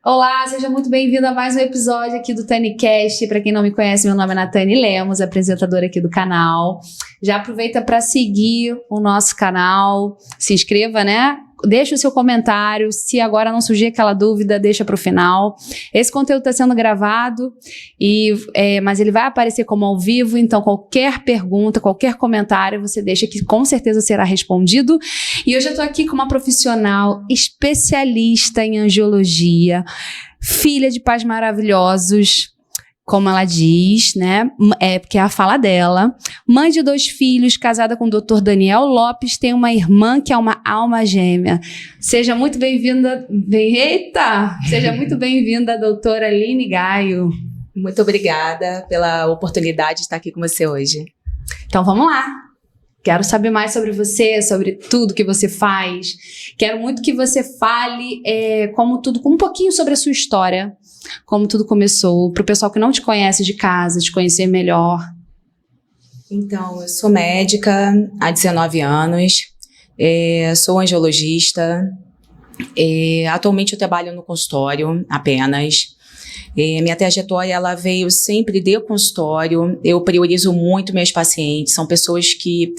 Olá, seja muito bem-vindo a mais um episódio aqui do TaniCast. Para quem não me conhece, meu nome é Natane Lemos, apresentadora aqui do canal. Já aproveita para seguir o nosso canal, se inscreva, né? Deixa o seu comentário, se agora não surgir aquela dúvida, deixa para o final. Esse conteúdo está sendo gravado, mas ele vai aparecer como ao vivo, então qualquer pergunta, qualquer comentário, você deixa que com certeza será respondido. E hoje eu estou aqui com uma profissional especialista em angiologia, filha de pais maravilhosos, como ela diz, né? Porque é a fala dela. Mãe de 2 filhos, casada com o Dr. Daniel Lopes, tem uma irmã que é uma alma gêmea. Seja muito bem-vinda. Seja muito bem-vinda, doutora Aline Gaio. Muito obrigada pela oportunidade de estar aqui com você hoje. Então vamos lá. Quero saber mais sobre você, sobre tudo que você faz. Quero muito que você fale com um pouquinho sobre a sua história, como tudo começou, para o pessoal que não te conhece de casa, te conhecer melhor. Então, eu sou médica há 19 anos, sou angiologista, atualmente eu trabalho no consultório apenas. Minha trajetória ela veio sempre de consultório, eu priorizo muito meus pacientes, são pessoas que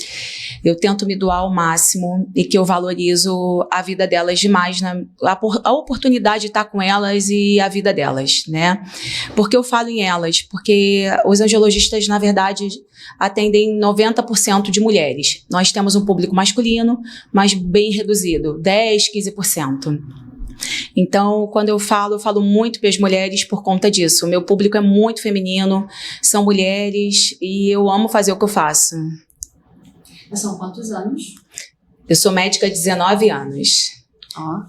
eu tento me doar ao máximo e que eu valorizo a vida delas demais, a oportunidade de estar com elas e a vida delas, né? Porque eu falo em elas? Porque os angiologistas, na verdade, atendem 90% de mulheres. Nós temos um público masculino, mas bem reduzido, 10%, 15%. Então, quando eu falo muito para as mulheres por conta disso. O meu público é muito feminino, são mulheres e eu amo fazer o que eu faço. São quantos anos? Eu sou médica há 19 anos. Ó.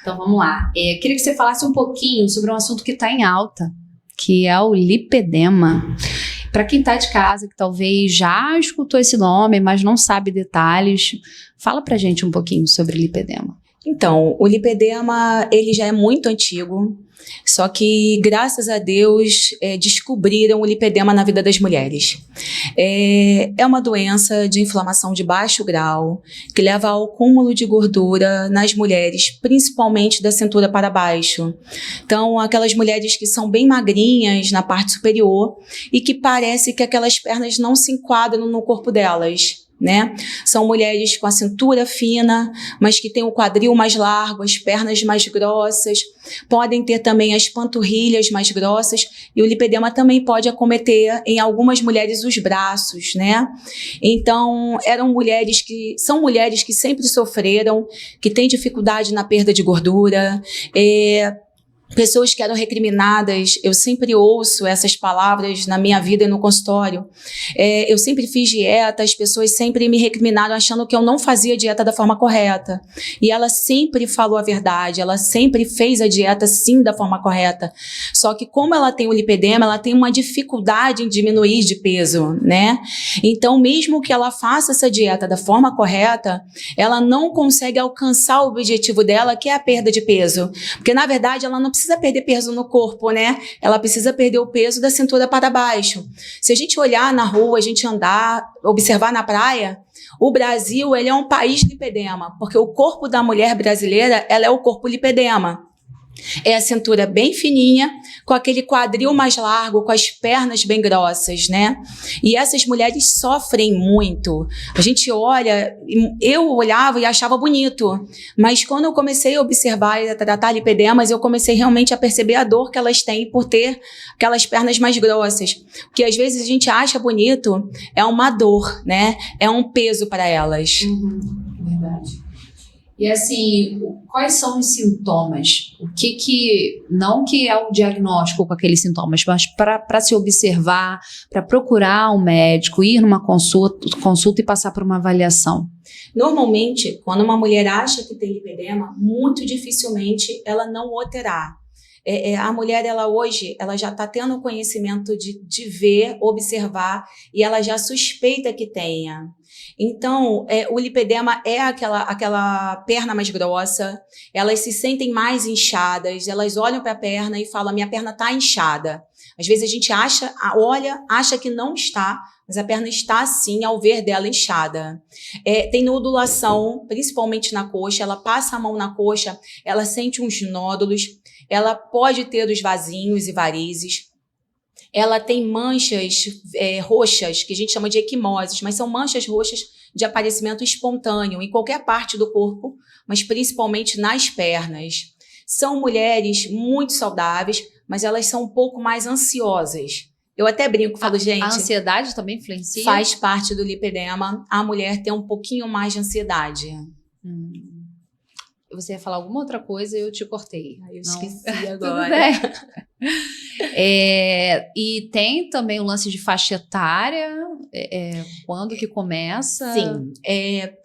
Então, vamos lá. Queria que você falasse um pouquinho sobre um assunto que está em alta, que é o lipedema. Para quem está de casa, que talvez já escutou esse nome, mas não sabe detalhes, fala pra gente um pouquinho sobre lipedema. Então, o lipedema, ele já é muito antigo, só que, graças a Deus, descobriram o lipedema na vida das mulheres. É uma doença de inflamação de baixo grau, que leva ao acúmulo de gordura nas mulheres, principalmente da cintura para baixo. Então, aquelas mulheres que são bem magrinhas na parte superior e que parece que aquelas pernas não se enquadram no corpo delas, né? São mulheres com a cintura fina, mas que têm o quadril mais largo, as pernas mais grossas, podem ter também as panturrilhas mais grossas e o lipedema também pode acometer em algumas mulheres os braços, né? Então, são mulheres que sempre sofreram, que têm dificuldade na perda de gordura, pessoas que eram recriminadas, eu sempre ouço essas palavras na minha vida e no consultório. Eu sempre fiz dieta, as pessoas sempre me recriminaram achando que eu não fazia dieta da forma correta. E ela sempre falou a verdade, ela sempre fez a dieta sim da forma correta. Só que como ela tem o lipedema, ela tem uma dificuldade em diminuir de peso, né? Então, mesmo que ela faça essa dieta da forma correta, ela não consegue alcançar o objetivo dela, que é a perda de peso. Porque, na verdade, ela não precisa perder peso no corpo, né? Ela precisa perder o peso da cintura para baixo. Se a gente olhar na rua, a gente andar, observar na praia, o Brasil, ele é um país lipedema, porque o corpo da mulher brasileira, ela é o corpo lipedema. É a cintura bem fininha, com aquele quadril mais largo, com as pernas bem grossas, né? E essas mulheres sofrem muito. A gente olha, eu olhava e achava bonito, mas quando eu comecei a observar e a tratar lipedemas, eu comecei realmente a perceber a dor que elas têm por ter aquelas pernas mais grossas. O que às vezes a gente acha bonito é uma dor, né? É um peso para elas. Verdade. E assim, quais são os sintomas? Não que é o diagnóstico com aqueles sintomas, mas para se observar, para procurar um médico, ir numa consulta e passar por uma avaliação? Normalmente, quando uma mulher acha que tem lipedema, muito dificilmente ela não o terá. A mulher, hoje, ela já está tendo o conhecimento de ver, observar, e ela já suspeita que tenha. Então, o lipedema é aquela perna mais grossa, elas se sentem mais inchadas, elas olham para a perna e falam, minha perna está inchada. Às vezes a gente acha que não está, mas a perna está sim ao ver dela inchada. Tem nodulação, principalmente na coxa, ela passa a mão na coxa, ela sente uns nódulos, ela pode ter os vasinhos e varizes, ela tem manchas roxas, que a gente chama de equimoses, mas são manchas roxas de aparecimento espontâneo em qualquer parte do corpo, mas principalmente nas pernas. São mulheres muito saudáveis, mas elas são um pouco mais ansiosas. Eu até brinco, falo, gente... A ansiedade também influencia? Faz parte do lipedema, a mulher ter um pouquinho mais de ansiedade. Você ia falar alguma outra coisa e eu te cortei. Eu Não. esqueci agora. Tudo bem. E tem também o lance de faixa etária, quando que começa? Sim,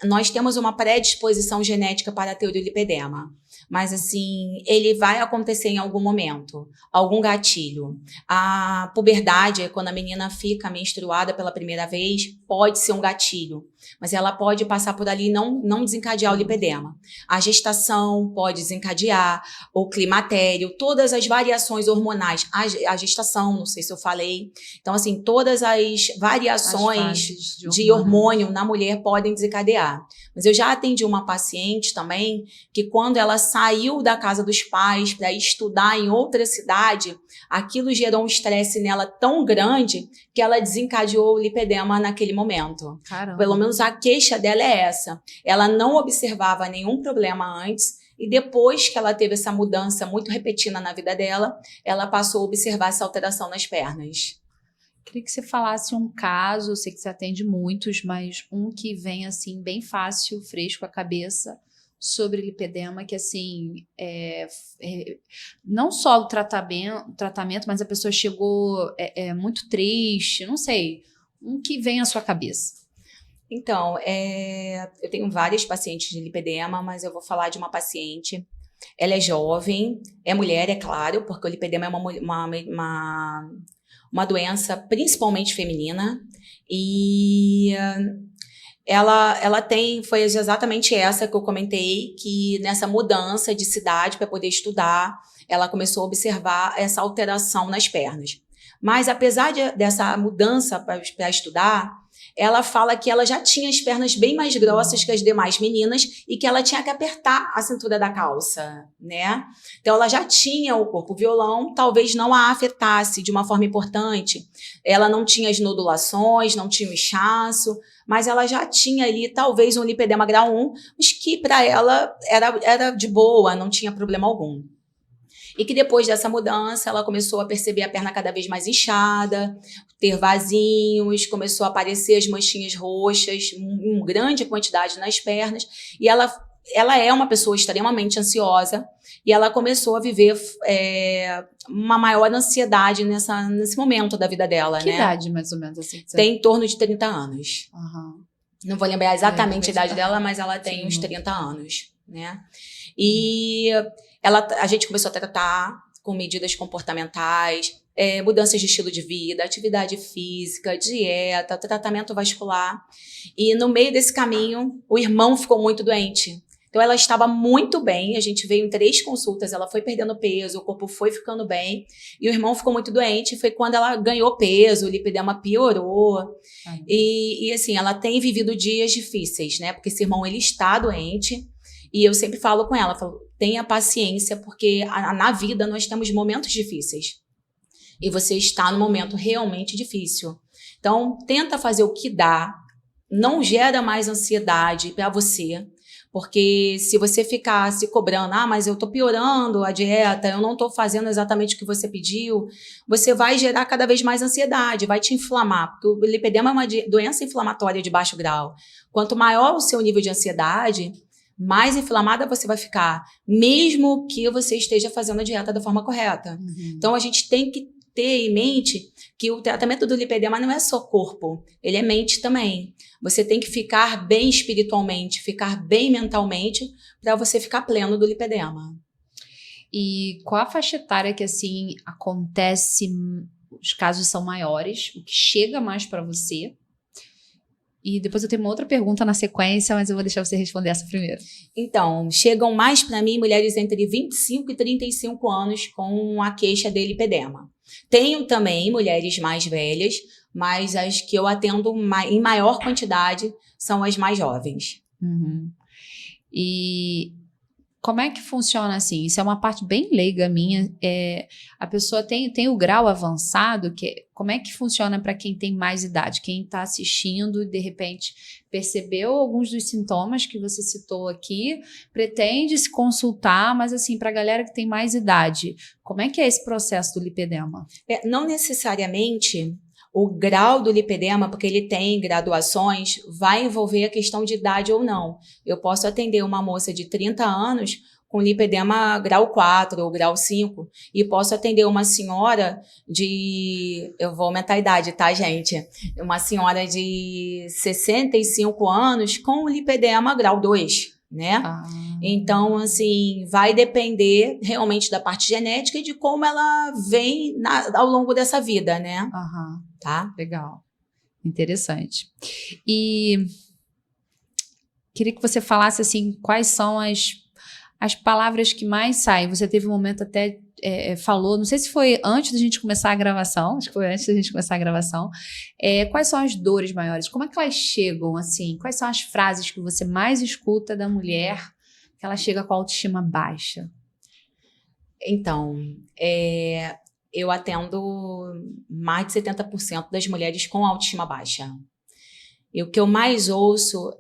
nós temos uma predisposição genética para ter o lipedema, mas assim, ele vai acontecer em algum momento, algum gatilho. A puberdade, quando a menina fica menstruada pela primeira vez, pode ser um gatilho, mas ela pode passar por ali e não desencadear o lipedema. A gestação pode desencadear, o climatério, todas as variações hormonais, a gestação, não sei se eu falei. Então, assim, todas as variações de hormônio na mulher podem desencadear. Mas eu já atendi uma paciente também que quando ela saiu da casa dos pais para estudar em outra cidade, aquilo gerou um estresse nela tão grande que ela desencadeou o lipedema naquele momento. Caramba. Pelo menos a queixa dela é essa. Ela não observava nenhum problema antes e depois que ela teve essa mudança muito repentina na vida dela, ela passou a observar essa alteração nas pernas. Queria que você falasse um caso, eu sei que você atende muitos, mas um que vem assim bem fácil, fresco à cabeça, sobre lipedema, que assim, não só o tratamento, mas a pessoa chegou muito triste, não sei, um que vem à sua cabeça. Então, eu tenho várias pacientes de lipedema, mas eu vou falar de uma paciente. Ela é jovem, é mulher, é claro, porque o lipedema é uma doença principalmente feminina, e ela foi exatamente essa que eu comentei, que nessa mudança de cidade para poder estudar, ela começou a observar essa alteração nas pernas. Mas apesar dessa mudança para estudar, ela fala que ela já tinha as pernas bem mais grossas que as demais meninas e que ela tinha que apertar a cintura da calça, né? Então, ela já tinha o corpo violão, talvez não a afetasse de uma forma importante. Ela não tinha as nodulações, não tinha o inchaço, mas ela já tinha ali talvez um lipedema grau 1, mas que para ela era de boa, não tinha problema algum. E que depois dessa mudança, ela começou a perceber a perna cada vez mais inchada, ter vasinhos, começou a aparecer as manchinhas roxas, em grande quantidade nas pernas. E ela é uma pessoa extremamente ansiosa e ela começou a viver uma maior ansiedade nesse momento da vida dela, Que né? idade, mais ou menos, assim? Tem em torno de 30 anos. Uhum. Não vou lembrar exatamente a idade dela, mas ela tem uns 30 anos, né? E a gente começou a tratar com medidas comportamentais, mudanças de estilo de vida, atividade física, dieta, tratamento vascular. E no meio desse caminho, o irmão ficou muito doente. Então, ela estava muito bem, a gente veio em 3 consultas, ela foi perdendo peso, o corpo foi ficando bem, e o irmão ficou muito doente, foi quando ela ganhou peso, o lipedema piorou, e assim, ela tem vivido dias difíceis, né, porque esse irmão, ele está doente, e eu sempre falo com ela, tenha paciência, porque na vida nós temos momentos difíceis, e você está num momento realmente difícil. Então, tenta fazer o que dá, não gera mais ansiedade para você, porque se você ficar se cobrando, mas eu tô piorando a dieta, eu não tô fazendo exatamente o que você pediu, você vai gerar cada vez mais ansiedade, vai te inflamar, porque o lipedema é uma doença inflamatória de baixo grau. Quanto maior o seu nível de ansiedade, mais inflamada você vai ficar, mesmo que você esteja fazendo a dieta da forma correta. Uhum. Então, a gente tem que ter em mente que o tratamento do lipedema não é só corpo, ele é mente também. Você tem que ficar bem espiritualmente, ficar bem mentalmente, para você ficar pleno do lipedema. E qual a faixa etária que, assim, acontece, os casos são maiores, o que chega mais para você? E depois eu tenho uma outra pergunta na sequência, mas eu vou deixar você responder essa primeiro. Então, chegam mais para mim mulheres entre 25 e 35 anos com a queixa de lipedema. Tenho também mulheres mais velhas, mas as que eu atendo em maior quantidade são as mais jovens. Uhum. E como é que funciona assim? Isso é uma parte bem leiga minha. A pessoa tem o grau avançado, como é que funciona para quem tem mais idade? Quem está assistindo e de repente percebeu alguns dos sintomas que você citou aqui, pretende se consultar, mas assim, para a galera que tem mais idade, como é que é esse processo do lipedema? Não necessariamente o grau do lipedema, porque ele tem graduações, vai envolver a questão de idade ou não. Eu posso atender uma moça de 30 anos com lipedema grau 4 ou grau 5, e posso atender uma senhora eu vou aumentar a idade, tá, gente? Uma senhora de 65 anos com lipedema grau 2. Né? Então, assim, vai depender realmente da parte genética e de como ela vem ao longo dessa vida, né? Tá? Legal. Interessante. E queria que você falasse, assim, quais são as palavras que mais saem. Você teve um momento até falou, não sei se foi antes da gente começar a gravação, acho que foi antes da gente começar a gravação, quais são as dores maiores? Como é que elas chegam, assim? Quais são as frases que você mais escuta da mulher que ela chega com a autoestima baixa? Então, eu atendo mais de 70% das mulheres com autoestima baixa. E o que eu mais ouço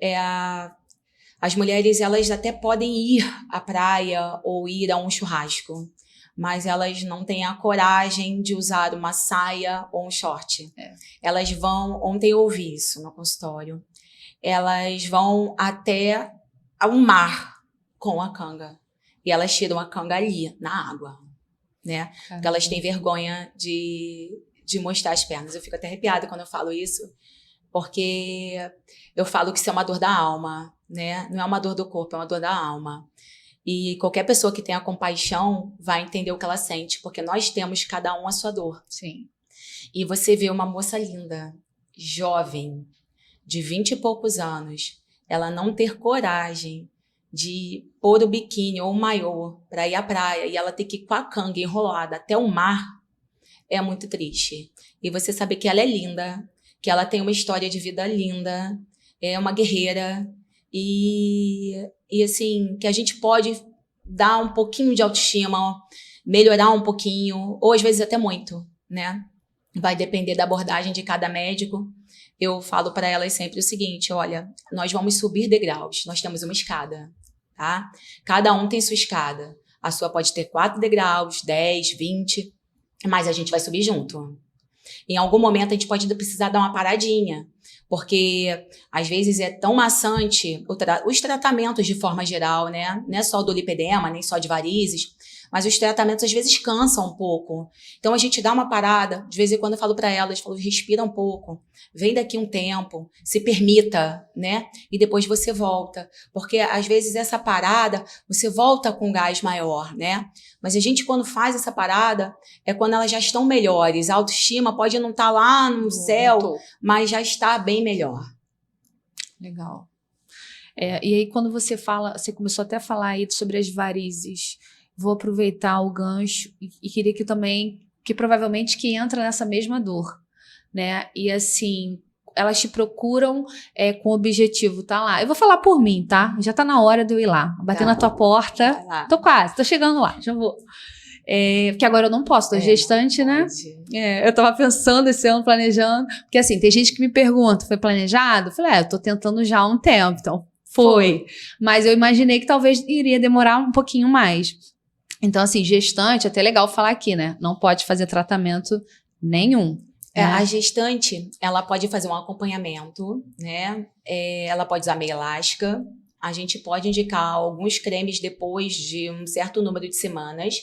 as mulheres, elas até podem ir à praia ou ir a um churrasco, mas elas não têm a coragem de usar uma saia ou um short. Elas vão, ontem eu ouvi isso no consultório, elas vão até ao mar com a canga. E elas tiram a canga ali, na água, né? Porque elas têm vergonha de mostrar as pernas. Eu fico até arrepiada quando eu falo isso, porque eu falo que isso é uma dor da alma, né? Não é uma dor do corpo, é uma dor da alma. E qualquer pessoa que tenha compaixão vai entender o que ela sente, porque nós temos cada um a sua dor. Sim. E você vê uma moça linda, jovem, de 20 e poucos anos, ela não ter coragem de pôr o biquíni ou o maiô para ir à praia e ela ter que ir com a canga enrolada até o mar, é muito triste. E você saber que ela é linda, que ela tem uma história de vida linda, é uma guerreira, e assim, que a gente pode dar um pouquinho de autoestima, melhorar um pouquinho, ou às vezes até muito, né? Vai depender da abordagem de cada médico. Eu falo para elas sempre o seguinte, olha, nós vamos subir degraus, nós temos uma escada, tá? Cada um tem sua escada. A sua pode ter 4 degraus, 10, 20, mas a gente vai subir junto. Em algum momento a gente pode precisar dar uma paradinha, porque às vezes é tão maçante os tratamentos de forma geral, né? Não é só do lipedema, nem só de varizes, mas os tratamentos às vezes cansam um pouco. Então a gente dá uma parada, de vez em quando eu falo para elas, respira um pouco, vem daqui um tempo, se permita, né? E depois você volta, porque às vezes essa parada, você volta com gás maior, né? Mas a gente quando faz essa parada, é quando elas já estão melhores, a autoestima pode não estar lá no céu, mas já está bem melhor. Legal. E aí quando você começou até a falar aí sobre as varizes, vou aproveitar o gancho e queria que provavelmente que entra nessa mesma dor, né? E assim, elas te procuram com o objetivo, tá lá. Eu vou falar por mim, tá? Já tá na hora de eu ir lá, bater na tua porta. Tô quase, tô chegando lá, já vou. Porque agora eu não posso, tô gestante, né? Eu tava pensando esse ano, planejando. Porque assim, tem gente que me pergunta, foi planejado? Eu falei, eu tô tentando já há um tempo, então foi. Mas eu imaginei que talvez iria demorar um pouquinho mais. Então, assim, gestante, até legal falar aqui, né? Não pode fazer tratamento nenhum. Né? A gestante, ela pode fazer um acompanhamento, né? Ela pode usar meia elástica. A gente pode indicar alguns cremes depois de um certo número de semanas.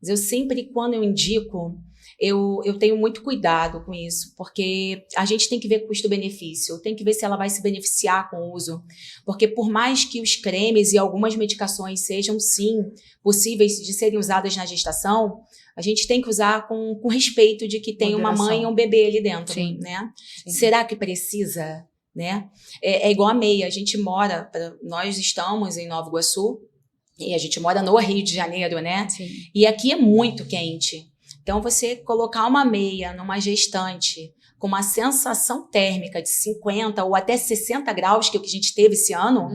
Mas eu sempre, quando eu indico, eu tenho muito cuidado com isso, porque a gente tem que ver custo-benefício, tem que ver se ela vai se beneficiar com o uso, porque por mais que os cremes e algumas medicações sejam, sim, possíveis de serem usadas na gestação, a gente tem que usar com respeito de que tem uma mãe e um bebê ali dentro, né? Sim. Será que precisa, né? É igual a meia, a gente nós estamos em Nova Iguaçu, e a gente mora no Rio de Janeiro, né? Sim. E aqui é muito quente. Então, você colocar uma meia numa gestante com uma sensação térmica de 50 ou até 60 graus, que é o que a gente teve esse ano,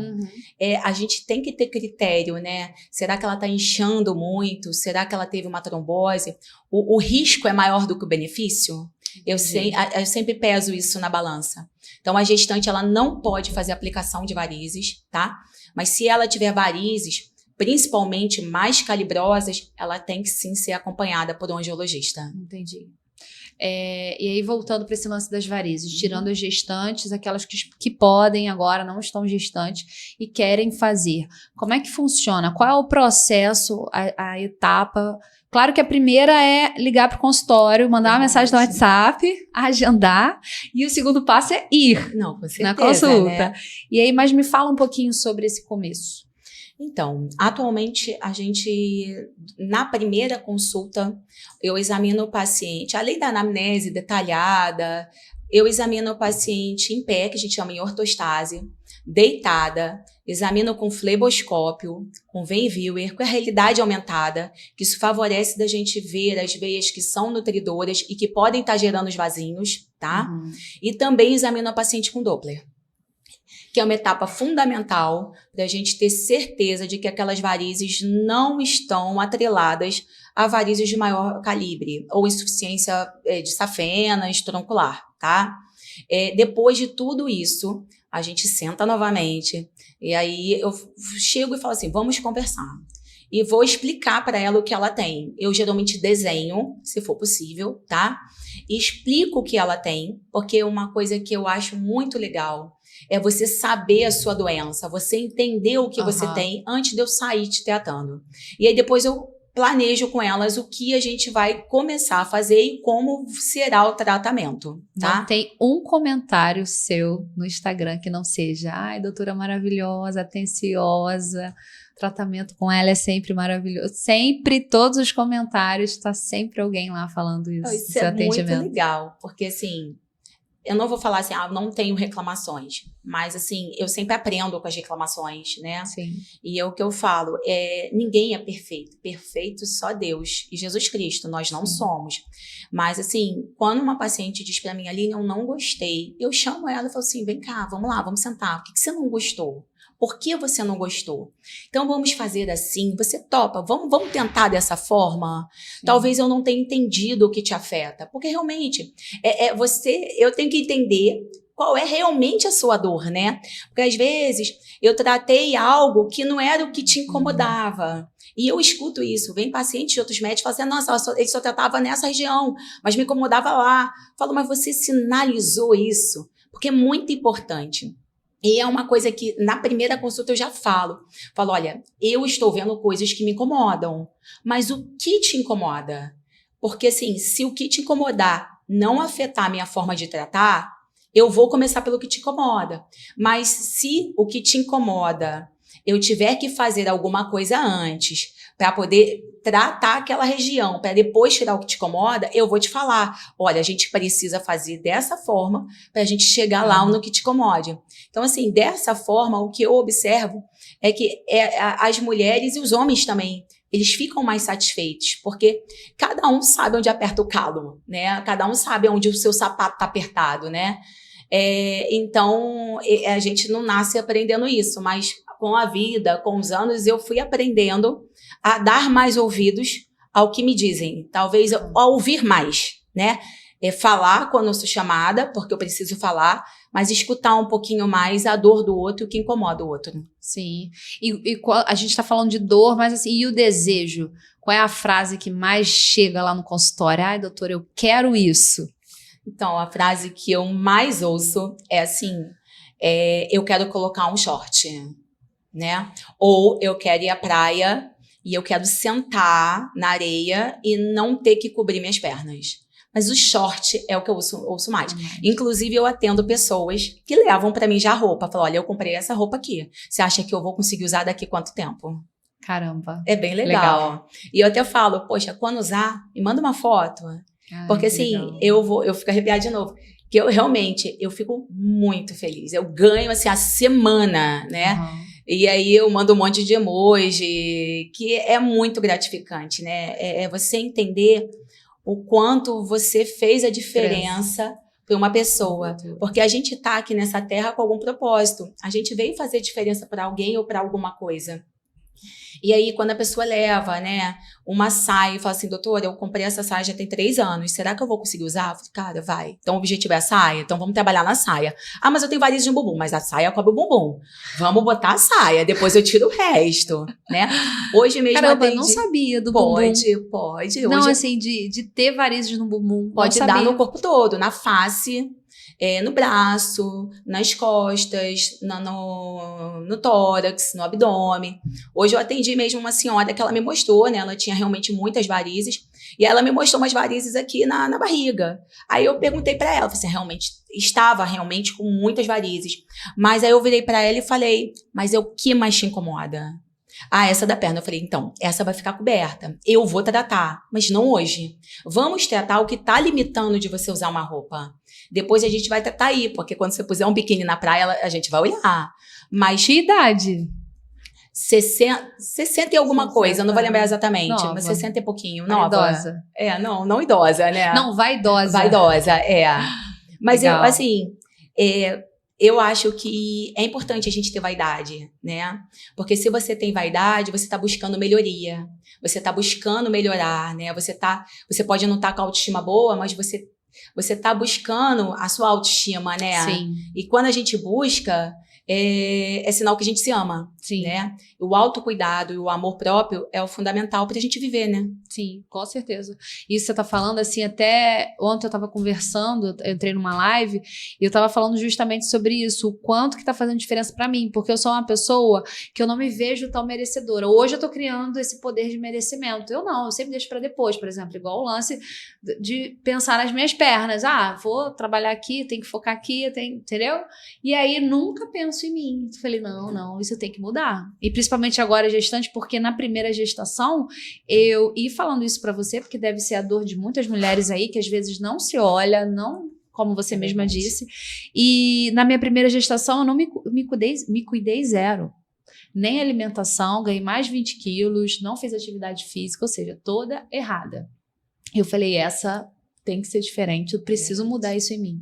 a gente tem que ter critério, né? Será que ela está inchando muito? Será que ela teve uma trombose? O risco é maior do que o benefício? Eu sempre peso isso na balança. Então, a gestante, ela não pode fazer aplicação de varizes, tá? Mas se ela tiver varizes, principalmente mais calibrosas, ela tem que sim ser acompanhada por um angiologista. Entendi. E aí, voltando para esse lance das varizes, tirando as gestantes, aquelas que podem agora, não estão gestantes e querem fazer. Como é que funciona? Qual é o processo, a etapa? Claro que a primeira é ligar para o consultório, mandar uma mensagem no WhatsApp, agendar, e o segundo passo é ir com certeza, na consulta. Né? E aí, mas me fala um pouquinho sobre esse começo. Então, atualmente, a gente, na primeira consulta, eu examino o paciente, além da anamnese detalhada, eu examino o paciente em pé, que a gente chama em ortostase, deitada, examino com fleboscópio, com vein viewer, com a realidade aumentada, que isso favorece da gente ver as veias que são nutridoras e que podem estar gerando os vasinhos, tá? E também examino a paciente com Doppler, que é uma etapa fundamental da gente ter certeza de que aquelas varizes não estão atreladas a varizes de maior calibre ou insuficiência de safenas, troncular, tá? Depois de tudo isso, a gente senta novamente e aí eu chego e falo assim, vamos conversar. E vou explicar para ela o que ela tem. Eu geralmente desenho, se for possível, tá? E explico o que ela tem, porque uma coisa que eu acho muito legal é você saber a sua doença, você entender o que você tem antes de eu sair te tratando. E aí depois eu planejo com elas o que a gente vai começar a fazer e como será o tratamento, tá? Não tem um comentário seu no Instagram que não seja, ai, doutora maravilhosa, atenciosa, tratamento com ela é sempre maravilhoso. Sempre, todos os comentários, está sempre alguém lá falando isso. Isso é muito legal, porque assim, eu não vou falar assim, não tenho reclamações, mas assim, eu sempre aprendo com as reclamações, né? Sim. E é o que eu falo, ninguém é perfeito, perfeito só Deus e Jesus Cristo, nós não somos. Mas assim, quando uma paciente diz pra mim, Aline, eu não gostei, eu chamo ela e falo assim, vem cá, vamos lá, vamos sentar, o que você não gostou? Por que você não gostou? Então, vamos fazer assim, você topa, vamos tentar dessa forma? Sim. Talvez eu não tenha entendido o que te afeta, porque realmente, eu tenho que entender qual é realmente a sua dor, né? Porque às vezes, eu tratei algo que não era o que te incomodava. E eu escuto isso, vem pacientes de outros médicos e falam assim, nossa, ele só tratava nessa região, mas me incomodava lá. Falo, mas você sinalizou isso? Porque é muito importante. E é uma coisa que, na primeira consulta, eu já falo. Falo, olha, eu estou vendo coisas que me incomodam. Mas o que te incomoda? Porque, assim, se o que te incomodar não afetar a minha forma de tratar, eu vou começar pelo que te incomoda. Mas se o que te incomoda, eu tiver que fazer alguma coisa antes para poder tratar aquela região, para depois tirar o que te incomoda, eu vou te falar, olha, a gente precisa fazer dessa forma para a gente chegar lá no que te incomode. Então, assim, dessa forma, o que eu observo é que as mulheres e os homens também, eles ficam mais satisfeitos, porque cada um sabe onde aperta o calo, né? Cada um sabe onde o seu sapato tá apertado, né? Então, a gente não nasce aprendendo isso, mas com a vida, com os anos, eu fui aprendendo a dar mais ouvidos ao que me dizem. Talvez a ouvir mais, né? Falar quando eu sou chamada, porque eu preciso falar, mas escutar um pouquinho mais a dor do outro e o que incomoda o outro. Sim. E a gente está falando de dor, mas assim, e o desejo? Qual é a frase que mais chega lá no consultório? Ai, doutora, eu quero isso. Então, a frase que eu mais ouço é assim, eu quero colocar um short, né? Ou eu quero ir à praia e eu quero sentar na areia e não ter que cobrir minhas pernas. Mas o short é o que eu ouço mais. Inclusive, eu atendo pessoas que levam pra mim já a roupa. Falam, olha, eu comprei essa roupa aqui. Você acha que eu vou conseguir usar daqui quanto tempo? Caramba. É bem legal. E eu até falo, poxa, quando usar, me manda uma foto. Porque assim, eu fico arrepiada de novo. Que eu fico muito feliz. Eu ganho, assim, a semana, né? E aí eu mando um monte de emoji, que é muito gratificante, né? É você entender o quanto você fez a diferença para uma pessoa. Porque a gente tá aqui nessa terra com algum propósito. A gente veio fazer diferença para alguém ou para alguma coisa. E aí, quando a pessoa leva, né, uma saia e fala assim, doutora, eu comprei essa saia já tem 3 anos, será que eu vou conseguir usar? Eu falei, cara, vai. Então, o objetivo é a saia? Então, vamos trabalhar na saia. Ah, mas eu tenho varizes de um bumbum, mas a saia cobre o bumbum. Vamos botar a saia, depois eu tiro o resto, né? Hoje mesmo Caramba, não sabia do bumbum. Pode. Não, Hoje assim, de ter varizes no bumbum. pode dar no corpo todo, na face, no braço, nas costas, no tórax, no abdômen. Hoje eu atendi mesmo uma senhora que ela me mostrou, né? Ela tinha realmente muitas varizes. E ela me mostrou umas varizes aqui na barriga. Aí eu perguntei pra ela, assim, realmente, estava realmente com muitas varizes. Mas aí eu virei pra ela e falei, mas é o que mais te incomoda? Ah, essa da perna. Eu falei, então, essa vai ficar coberta. Eu vou tratar, mas não hoje. Vamos tratar o que tá limitando de você usar uma roupa. Depois a gente vai tratar aí, porque quando você puser um biquíni na praia, a gente vai olhar. Mas que idade? 60 e alguma coisa, eu não vou lembrar exatamente, nova. mas 60 e pouquinho, nova. Idosa. Não idosa, né? Não, vaidosa. Vaidosa, Mas Legal. eu acho que é importante a gente ter vaidade, né? Porque se você tem vaidade, você está buscando melhoria. Você está buscando melhorar, né? Você pode não estar com a autoestima boa, mas você está buscando a sua autoestima, né? Sim. E quando a gente busca, é sinal que a gente se ama, Sim. né? O autocuidado e o amor próprio é o fundamental pra gente viver, né? Sim, com certeza. Isso você tá falando, assim, até ontem eu tava conversando, eu entrei numa live e eu tava falando justamente sobre isso, o quanto que tá fazendo diferença pra mim, porque eu sou uma pessoa que eu não me vejo tão merecedora. Hoje eu tô criando esse poder de merecimento. Eu sempre deixo pra depois, por exemplo, igual o lance de pensar nas minhas pernas. Ah, vou trabalhar aqui, tenho que focar aqui, entendeu? E aí nunca penso em mim. Eu falei, não, isso tem que mudar. E principalmente agora gestante, porque na primeira gestação, e falando isso pra você, porque deve ser a dor de muitas mulheres aí, que às vezes não se olha, não, como você mesma disse. E na minha primeira gestação, eu não me cuidei zero. Nem alimentação, ganhei mais 20 quilos, não fiz atividade física, ou seja, toda errada. Eu falei, essa tem que ser diferente, eu preciso mudar isso em mim.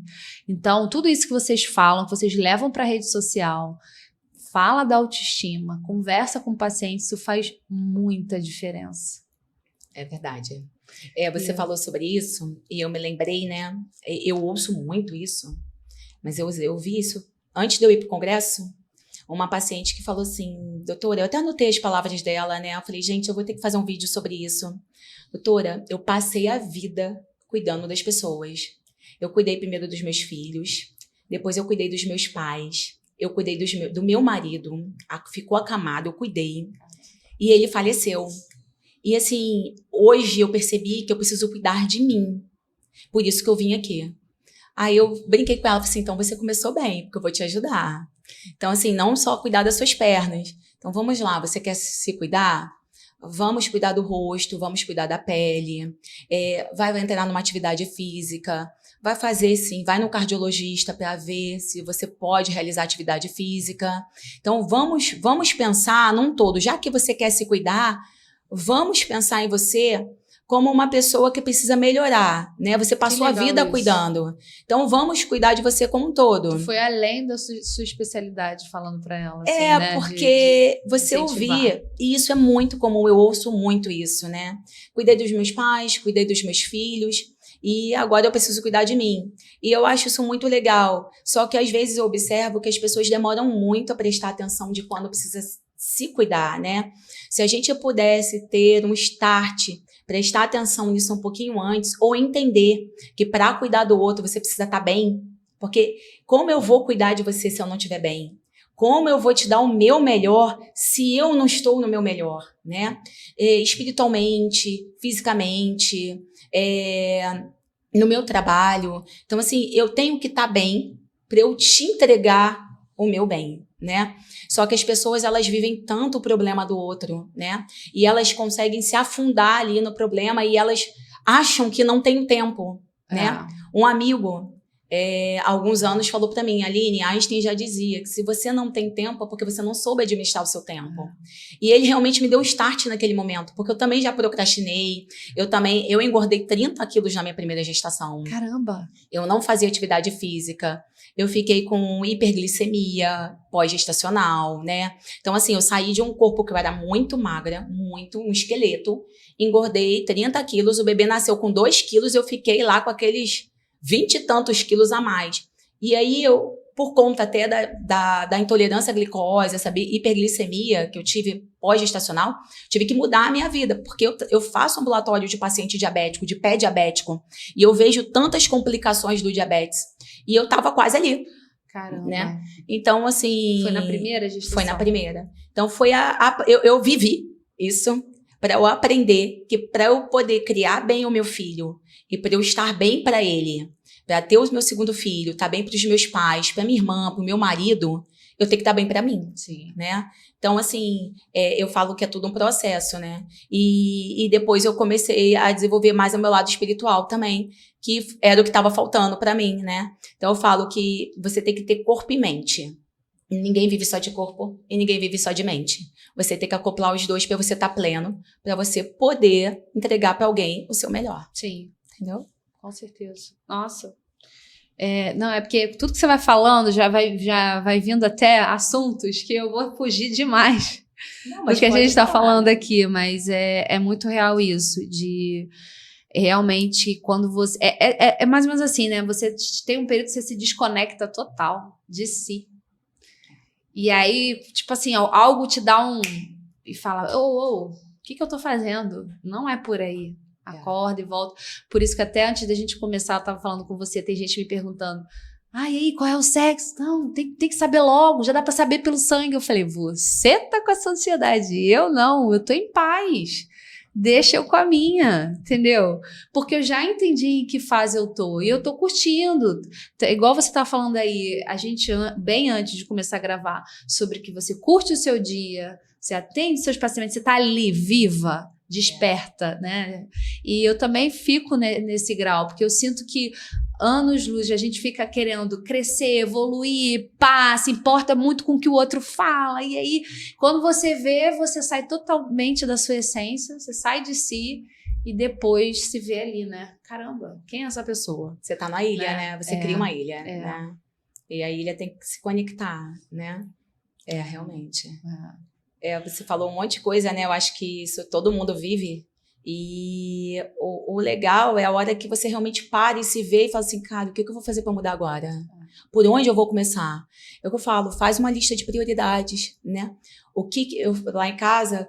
Então, tudo isso que vocês falam, que vocês levam pra rede social, fala da autoestima, conversa com o paciente, isso faz muita diferença. É verdade. Você falou sobre isso e eu me lembrei, né? Eu ouço muito isso, mas eu vi isso antes de eu ir pro congresso. Uma paciente que falou assim, doutora, eu até anotei as palavras dela, né? Eu falei, gente, eu vou ter que fazer um vídeo sobre isso. Doutora, eu passei a vida cuidando das pessoas. Eu cuidei primeiro dos meus filhos, depois eu cuidei dos meus pais, eu cuidei do meu marido, ficou acamado, eu cuidei. E ele faleceu. E assim, hoje eu percebi que eu preciso cuidar de mim. Por isso que eu vim aqui. Aí eu brinquei com ela, falei assim, então você começou bem, porque eu vou te ajudar. Então assim, não só cuidar das suas pernas. Então vamos lá, você quer se cuidar? Vamos cuidar do rosto, vamos cuidar da pele. Vai entrar numa atividade física. Vai fazer, sim, vai no cardiologista para ver se você pode realizar atividade física. Então vamos pensar num todo. Já que você quer se cuidar, vamos pensar em você como uma pessoa que precisa melhorar, né? Você passou a vida cuidando. Então, vamos cuidar de você como um todo. Foi além da sua especialidade, falando para ela. Assim, né? Porque você ouvir, e isso é muito comum, eu ouço muito isso, né? Cuidei dos meus pais, cuidei dos meus filhos, e agora eu preciso cuidar de mim. E eu acho isso muito legal. Só que às vezes eu observo que as pessoas demoram muito a prestar atenção de quando precisa se cuidar, né? Se a gente pudesse ter um start, prestar atenção nisso um pouquinho antes, ou entender que para cuidar do outro você precisa estar bem, porque como eu vou cuidar de você se eu não estiver bem? Como eu vou te dar o meu melhor se eu não estou no meu melhor, né? Espiritualmente, fisicamente, no meu trabalho. Então, assim, eu tenho que estar bem para eu te entregar o meu bem, né? Só que as pessoas, elas vivem tanto o problema do outro, né? E elas conseguem se afundar ali no problema e elas acham que não tem tempo, né? Um amigo, há alguns anos falou para mim, Aline, Einstein já dizia que se você não tem tempo é porque você não soube administrar o seu tempo. E ele realmente me deu um start naquele momento, porque eu também já procrastinei, eu engordei 30 quilos na minha primeira gestação. Caramba! Eu não fazia atividade física, eu fiquei com hiperglicemia pós-gestacional, né? Então, assim, eu saí de um corpo que eu era muito magra, um esqueleto, engordei 30 quilos, o bebê nasceu com 2 quilos, eu fiquei lá com aqueles 20 e tantos quilos a mais. E aí, por conta até da intolerância à glicose, essa hiperglicemia que eu tive pós-gestacional, tive que mudar a minha vida, porque eu faço ambulatório de paciente diabético, de pé diabético, e eu vejo tantas complicações do diabetes. E eu tava quase ali. Caramba. Né? Então, assim... Foi na primeira gestação? Foi na primeira. Então, eu vivi isso para eu aprender que para eu poder criar bem o meu filho e para eu estar bem para ele, para ter o meu segundo filho, estar bem para os meus pais, para minha irmã, para o meu marido, eu tenho que estar bem para mim. Sim. Né? Então, assim, eu falo que é tudo um processo, né? E depois eu comecei a desenvolver mais o meu lado espiritual também, que era o que estava faltando para mim, né? Então, eu falo que você tem que ter corpo e mente. Ninguém vive só de corpo e ninguém vive só de mente. Você tem que acoplar os dois para você estar pleno, para você poder entregar para alguém o seu melhor. Sim. Entendeu? Com certeza. Nossa. Não, é porque tudo que você vai falando já vai vindo até assuntos que eu vou fugir demais do que a gente está falando aqui, mas é muito real isso, de realmente quando você... É mais ou menos assim, né? Você tem um período que você se desconecta total de si. E aí, tipo assim, algo te dá e fala, o que eu tô fazendo? Não é por aí. Acorda e volta. Por isso que até antes da gente começar, eu tava falando com você, tem gente me perguntando, e aí, qual é o sexo? Não, tem que saber logo, já dá pra saber pelo sangue. Eu falei, você tá com essa ansiedade, eu não, eu tô em paz. Deixa eu com a minha, entendeu? Porque eu já entendi em que fase eu tô, e eu tô curtindo. Igual você tá falando aí, a gente, bem antes de começar a gravar, sobre que você curte o seu dia, você atende seus pacientes, você tá ali, viva, desperta, né? E eu também fico nesse grau, porque eu sinto que anos-luz a gente fica querendo crescer, evoluir, se importa muito com o que o outro fala, e aí quando você vê, você sai totalmente da sua essência, você sai de si e depois se vê ali, né? Caramba, quem é essa pessoa? Você tá na ilha, né? Você cria uma ilha, né? E a ilha tem que se conectar, né? Realmente. Você falou um monte de coisa, né? Eu acho que isso todo mundo vive. E o legal é a hora que você realmente para e se vê e fala assim, cara, o que eu vou fazer para mudar agora? Por onde eu vou começar? É o que eu falo, faz uma lista de prioridades, né? Lá em casa,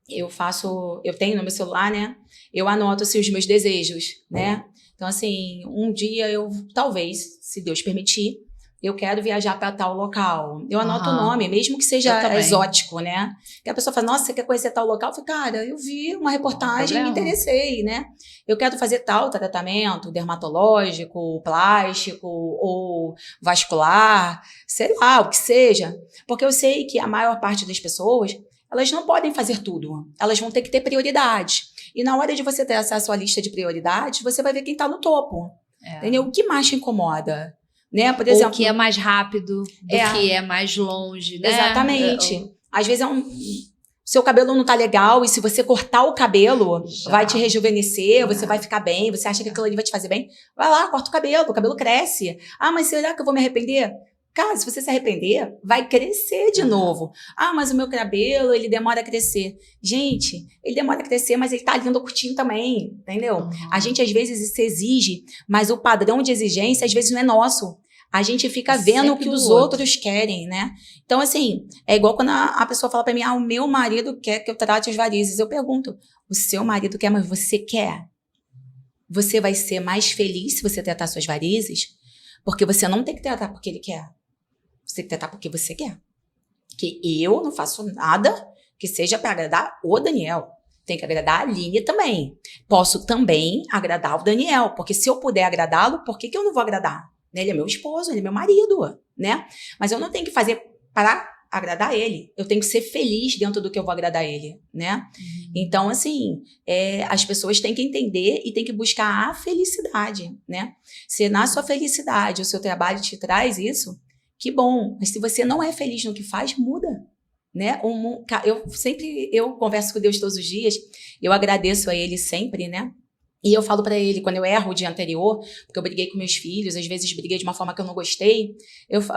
eu tenho no meu celular, né? Eu anoto assim, os meus desejos, né? Então, assim, um dia talvez, se Deus permitir, eu quero viajar para tal local. Eu anoto o nome, mesmo que seja exótico, né? Que a pessoa fala, nossa, você quer conhecer tal local? Eu falo, cara, eu vi uma reportagem e me interessei, né? Eu quero fazer tal tratamento dermatológico, plástico ou vascular, sei lá, o que seja. Porque eu sei que a maior parte das pessoas, elas não podem fazer tudo. Elas vão ter que ter prioridades. E na hora de você ter acesso à lista de prioridades, você vai ver quem está no topo. Entendeu? O que mais te incomoda? Né? Por exemplo, ou que é mais rápido do que é mais longe, né? Exatamente. Às vezes seu cabelo não tá legal e se você cortar o cabelo, vai te rejuvenescer, você vai ficar bem, você acha que aquilo ali vai te fazer bem, vai lá, corta o cabelo cresce. Mas será que eu vou me arrepender? Cara, se você se arrepender, vai crescer de novo. Mas o meu cabelo, ele demora a crescer. Gente, ele demora a crescer, mas ele tá lindo curtinho também, entendeu? A gente, às vezes, se exige, mas o padrão de exigência, às vezes, não é nosso. A gente fica vendo o que os outros querem, né? Então, assim, é igual quando a pessoa fala pra mim, o meu marido quer que eu trate as varizes. Eu pergunto, o seu marido quer, mas você quer? Você vai ser mais feliz se você tratar suas varizes? Porque você não tem que tratar porque ele quer. Você tem que tratar porque você quer. Que eu não faço nada que seja para agradar o Daniel. Tem que agradar a Aline também. Posso também agradar o Daniel, porque se eu puder agradá-lo, por que eu não vou agradar? Ele é meu esposo, ele é meu marido, né? Mas eu não tenho que fazer para agradar ele. Eu tenho que ser feliz dentro do que eu vou agradar ele, né? Então, assim, as pessoas têm que entender e têm que buscar a felicidade, né? Se na sua felicidade o seu trabalho te traz isso, que bom. Mas se você não é feliz no que faz, muda, né? Eu converso com Deus todos os dias, eu agradeço a Ele sempre, né? E eu falo pra ele, quando eu erro o dia anterior, porque eu briguei com meus filhos, às vezes briguei de uma forma que eu não gostei,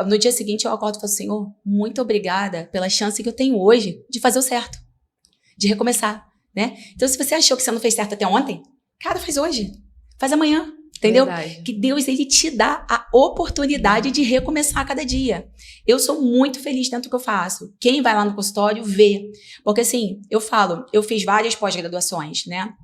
no dia seguinte eu acordo e falo, Senhor, muito obrigada pela chance que eu tenho hoje de fazer o certo, de recomeçar, né? Então, se você achou que você não fez certo até ontem, cara, faz hoje, faz amanhã, entendeu? Verdade. Que Deus, ele te dá a oportunidade de recomeçar a cada dia. Eu sou muito feliz dentro do que eu faço. Quem vai lá no consultório vê. Porque assim, eu fiz várias pós-graduações, né?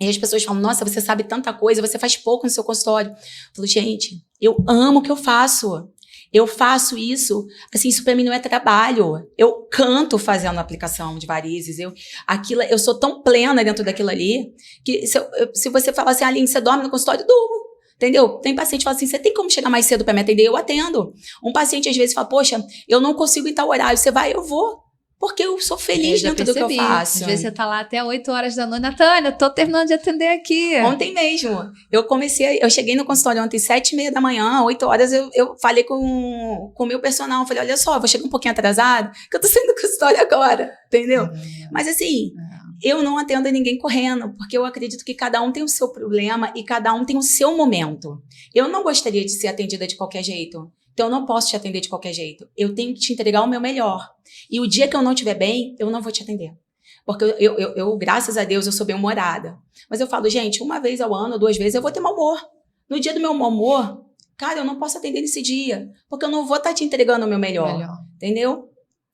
E as pessoas falam, nossa, você sabe tanta coisa, você faz pouco no seu consultório. Eu falo, gente, eu amo o que eu faço. Eu faço isso, assim, isso pra mim não é trabalho. Eu canto fazendo a aplicação de varizes. Eu sou tão plena dentro daquilo ali, que se você falar assim, Aline, você dorme no consultório? Durmo. Entendeu? Tem paciente que fala assim, você tem como chegar mais cedo pra me atender? Eu atendo. Um paciente às vezes fala, poxa, eu não consigo ir em tal horário. Você vai? Eu vou. Porque eu sou feliz dentro do que eu faço. Às vezes você tá lá até 8 horas da noite. Natânia, eu tô terminando de atender aqui. Ontem mesmo. Eu cheguei no consultório ontem, 7h30 da manhã, 8 horas, eu falei com o meu personal. Eu falei, olha só, eu vou chegar um pouquinho atrasado, que eu tô saindo do consultório agora. Entendeu? Mas assim, eu não atendo ninguém correndo, porque eu acredito que cada um tem o seu problema e cada um tem o seu momento. Eu não gostaria de ser atendida de qualquer jeito. Então, eu não posso te atender de qualquer jeito. Eu tenho que te entregar o meu melhor. E o dia que eu não estiver bem, eu não vou te atender. Porque eu, graças a Deus, eu sou bem-humorada. Mas eu falo, gente, uma vez ao ano, 2 vezes, eu vou ter mau humor. No dia do meu mau humor, cara, eu não posso atender nesse dia. Porque eu não vou estar te entregando o meu melhor. Entendeu?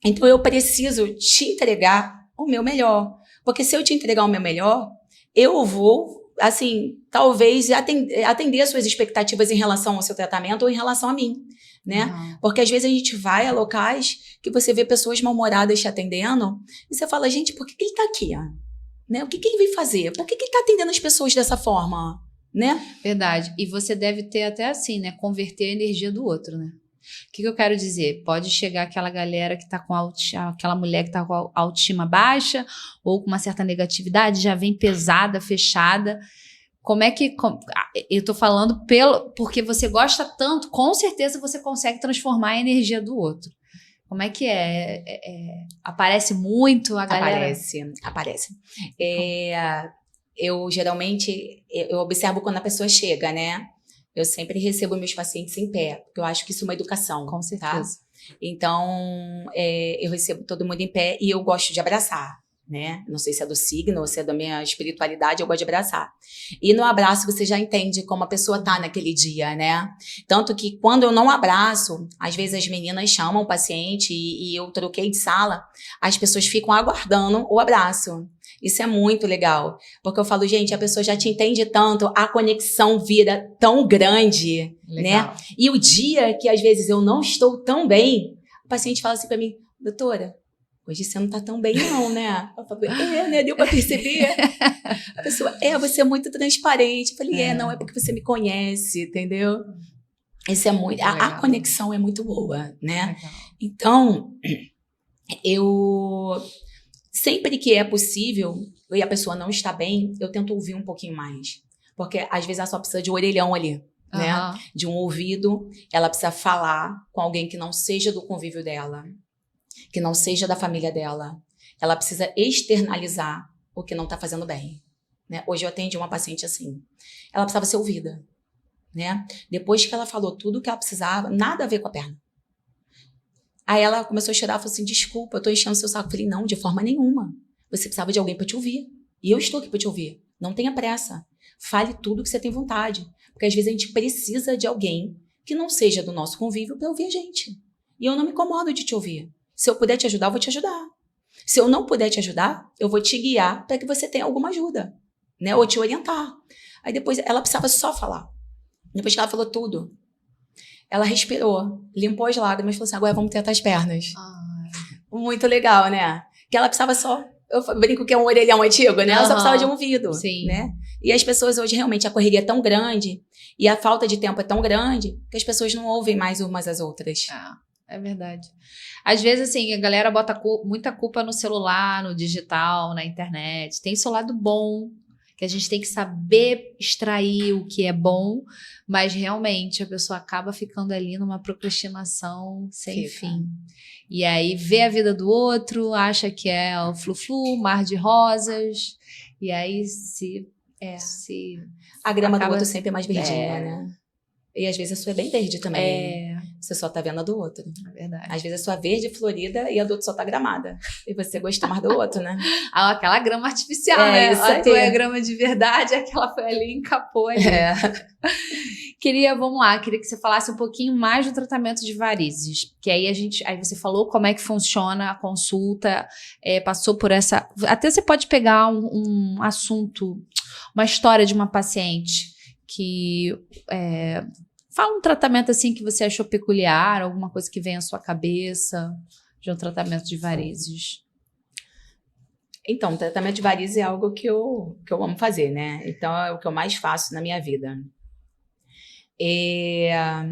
Então, eu preciso te entregar o meu melhor. Porque se eu te entregar o meu melhor, eu vou, assim, talvez atender as suas expectativas em relação ao seu tratamento ou em relação a mim. Né? Porque às vezes a gente vai a locais que você vê pessoas mal-humoradas te atendendo e você fala, gente, por que ele tá aqui? Né? O que ele veio fazer? Por que ele tá atendendo as pessoas dessa forma? Né? Verdade. E você deve ter até assim, né? Converter a energia do outro, né? O que eu quero dizer? Pode chegar aquela galera que tá com aquela mulher que tá com a autoestima baixa ou com uma certa negatividade, já vem pesada, fechada. Como é que... eu tô falando porque você gosta tanto, com certeza você consegue transformar a energia do outro. Como é que é? Aparece muito a galera? Aparece. Eu geralmente, eu observo quando a pessoa chega, né? Eu sempre recebo meus pacientes em pé, porque eu acho que isso é uma educação. Com certeza. Tá? Então, eu recebo todo mundo em pé e eu gosto de abraçar. Né? Não sei se é do signo ou se é da minha espiritualidade, eu gosto de abraçar. E no abraço você já entende como a pessoa tá naquele dia, né? Tanto que quando eu não abraço, às vezes as meninas chamam o paciente e eu troquei de sala, as pessoas ficam aguardando o abraço. Isso é muito legal, porque eu falo, gente, a pessoa já te entende tanto, a conexão vira tão grande, legal. Né? E o dia que às vezes eu não estou tão bem, o paciente fala assim pra mim, doutora, hoje você não tá tão bem não, né? Eu falei, né? Deu pra perceber? A pessoa, você é muito transparente. Eu falei, não, é porque você me conhece, entendeu? Isso é muito... A conexão é muito boa, né? Legal. Então, eu... Sempre que é possível e a pessoa não está bem, eu tento ouvir um pouquinho mais. Porque às vezes ela só precisa de um orelhão ali, né? De um ouvido. Ela precisa falar com alguém que não seja do convívio dela, que não seja da família dela. Ela precisa externalizar o que não está fazendo bem. Né? Hoje eu atendi uma paciente assim. Ela precisava ser ouvida. Né? Depois que ela falou tudo o que ela precisava, nada a ver com a perna. Aí ela começou a chorar e falou assim, desculpa, eu tô enchendo seu saco. Eu falei, não, de forma nenhuma. Você precisava de alguém para te ouvir. E eu estou aqui para te ouvir. Não tenha pressa. Fale tudo que você tem vontade. Porque às vezes a gente precisa de alguém que não seja do nosso convívio para ouvir a gente. E eu não me incomodo de te ouvir. Se eu puder te ajudar, eu vou te ajudar. Se eu não puder te ajudar, eu vou te guiar para que você tenha alguma ajuda. Né? Ou te orientar. Aí depois ela precisava só falar. Depois que ela falou tudo, ela respirou, limpou as lágrimas e falou assim, agora vamos tratar as pernas. Muito legal, né? Que ela precisava só... Eu brinco que é um orelhão antigo, né? Ela só precisava de um ouvido. Sim. Né? E as pessoas hoje, realmente, a correria é tão grande e a falta de tempo é tão grande que as pessoas não ouvem mais umas às outras. É verdade. Às vezes, assim, a galera bota muita culpa no celular, no digital, na internet. Tem seu lado bom, que a gente tem que saber extrair o que é bom, mas realmente a pessoa acaba ficando ali numa procrastinação sem fim. E aí vê a vida do outro, acha que é o flu-flu, mar de rosas, e aí a grama do outro sempre é mais verdinha, né? E às vezes a sua é bem verde também. Você só tá vendo a do outro. É verdade. Às vezes a sua é verde, florida, e a do outro só tá gramada. E você gosta mais do outro, né? Aquela grama artificial, né? Isso aí. A tua é grama de verdade, aquela foi ali e encapou ali. Vamos lá, queria que você falasse um pouquinho mais do tratamento de varizes. Que aí você falou como é que funciona a consulta, passou por essa... Até você pode pegar um assunto, uma história de uma paciente que... Fala um tratamento assim que você achou peculiar, alguma coisa que vem à sua cabeça de um tratamento de varizes. Então, tratamento de varizes é algo que eu amo fazer, né? Então, é o que eu mais faço na minha vida. Deixa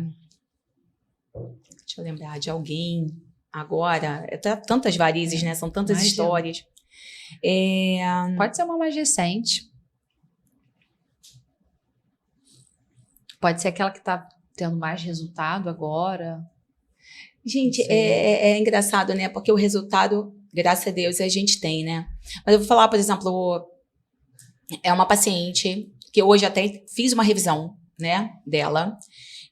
eu lembrar de alguém agora. Tantas varizes, né? São tantas histórias. Pode ser uma mais recente. Pode ser aquela que tá tendo mais resultado agora. Gente, é engraçado, né? Porque o resultado, graças a Deus, a gente tem, né? Mas eu vou falar, por exemplo, é uma paciente que hoje até fiz uma revisão, né, dela.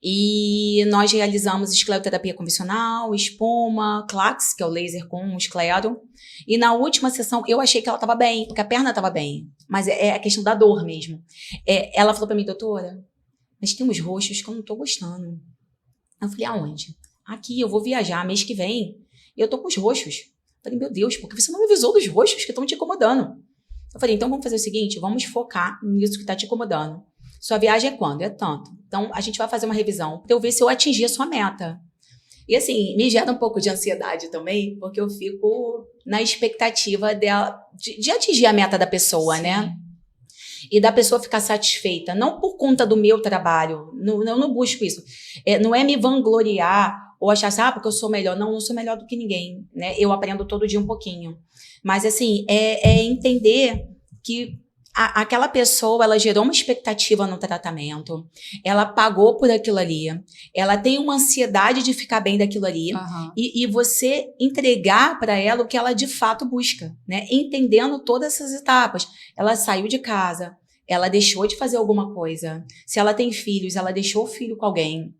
E nós realizamos escleroterapia convencional, espuma, Clax, que é o laser com esclero. E na última sessão, eu achei que ela estava bem, porque a perna estava bem. Mas é a questão da dor mesmo. Ela falou para mim, doutora, mas tem uns roxos que eu não tô gostando. Eu falei, aonde? Aqui, eu vou viajar mês que vem e eu tô com os roxos. Eu falei, meu Deus, por que você não me avisou dos roxos que estão te incomodando? Eu falei, então vamos fazer o seguinte, vamos focar nisso que tá te incomodando. Sua viagem é quando? É tanto. Então, a gente vai fazer uma revisão para eu ver se eu atingi a sua meta. E assim, me gera um pouco de ansiedade também, porque eu fico na expectativa dela, de atingir a meta da pessoa, né? E da pessoa ficar satisfeita, não por conta do meu trabalho, eu não busco isso. Não é me vangloriar ou achar assim, porque eu sou melhor. Não sou melhor do que ninguém, né? Eu aprendo todo dia um pouquinho. Mas assim, entender que aquela pessoa, ela gerou uma expectativa no tratamento, ela pagou por aquilo ali, ela tem uma ansiedade de ficar bem daquilo ali, e você entregar para ela o que ela de fato busca, né? Entendendo todas essas etapas. Ela saiu de casa, ela deixou de fazer alguma coisa. Se ela tem filhos, ela deixou o filho com alguém.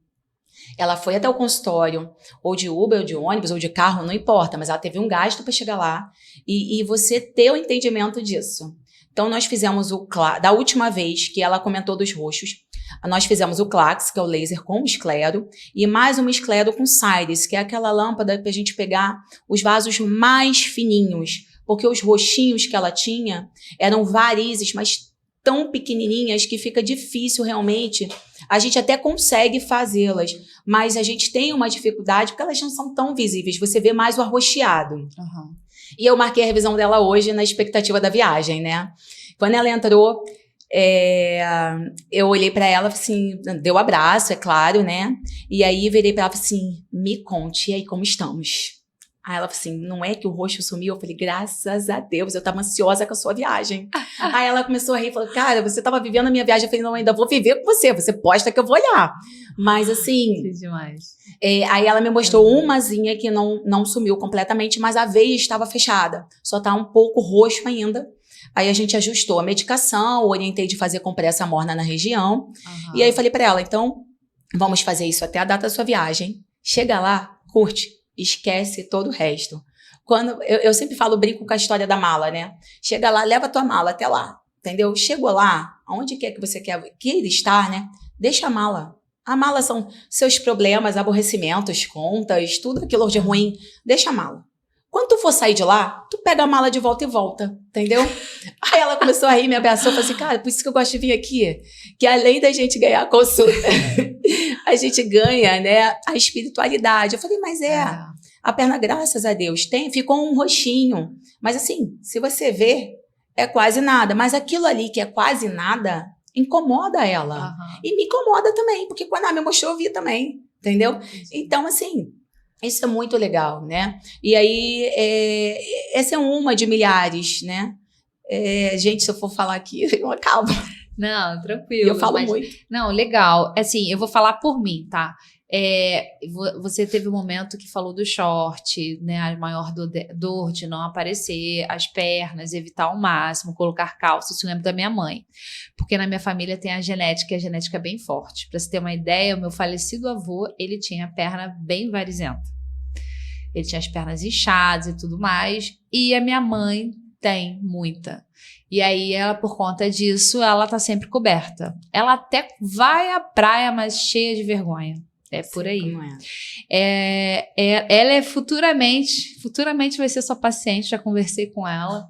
Ela foi até o consultório, ou de Uber, ou de ônibus, ou de carro, não importa, mas ela teve um gasto para chegar lá, e você ter o entendimento disso. Então, nós fizemos da última vez que ela comentou dos roxos, nós fizemos o Clax, que é o laser com esclero, e mais uma esclero com Cyrus, que é aquela lâmpada para a gente pegar os vasos mais fininhos, porque os roxinhos que ela tinha eram varizes, mas tão pequenininhas que fica difícil realmente. A gente até consegue fazê-las, mas a gente tem uma dificuldade porque elas não são tão visíveis, você vê mais o arroxeado. E eu marquei a revisão dela hoje na expectativa da viagem, né? Quando ela entrou, eu olhei pra ela, assim, deu abraço, é claro, né? E aí virei pra ela e falei assim, me conte, e aí como estamos? Aí ela falou assim, não é que o roxo sumiu? Eu falei, graças a Deus, eu tava ansiosa com a sua viagem. Aí ela começou a rir e falou, cara, você tava vivendo a minha viagem. Eu falei, não, ainda vou viver com você posta que eu vou olhar. Mas assim... Que demais. Aí ela me mostrou umazinha que não sumiu completamente, mas a veia estava fechada. Só tá um pouco roxo ainda. Aí a gente ajustou a medicação, orientei de fazer compressa morna na região. E aí falei pra ela, então, vamos fazer isso até a data da sua viagem. Chega lá, curte. Esquece todo o resto. Quando eu sempre brinco com a história da mala, né? Chega lá, leva a tua mala até lá, entendeu? Chegou lá, aonde quer que você queira estar, né? Deixa a mala. A mala são seus problemas, aborrecimentos, contas, tudo aquilo de ruim. Deixa a mala. Quando tu for sair de lá, tu pega a mala de volta e volta, entendeu? Aí ela começou a rir, me abraçou, falou assim, cara, por isso que eu gosto de vir aqui, que além da gente ganhar a consulta, a gente ganha, né, a espiritualidade. Eu falei, mas a perna, graças a Deus, ficou um roxinho, mas assim, se você ver, é quase nada, mas aquilo ali que é quase nada, incomoda ela. E me incomoda também, porque quando ela me mostrou, eu vi também, entendeu? Então, assim... Isso é muito legal, né? E aí, essa é uma de milhares, né? Gente, se eu for falar aqui, eu acabo. Não, E tranquilo. eu falo muito. Não, legal. Assim, eu vou falar por mim, tá? Você teve um momento que falou do short, né? A maior dor de não aparecer, as pernas, evitar ao máximo, colocar calça. Isso eu lembro da minha mãe. Porque na minha família tem a genética, e a genética é bem forte. Pra você ter uma ideia, o meu falecido avô, ele tinha a perna bem varizenta. Ele tinha as pernas inchadas e tudo mais. E a minha mãe tem muita. E aí, ela, por conta disso, ela tá sempre coberta. Ela até vai à praia, mas cheia de vergonha. É por aí. Como é? Ela é futuramente vai ser sua paciente, já conversei com ela,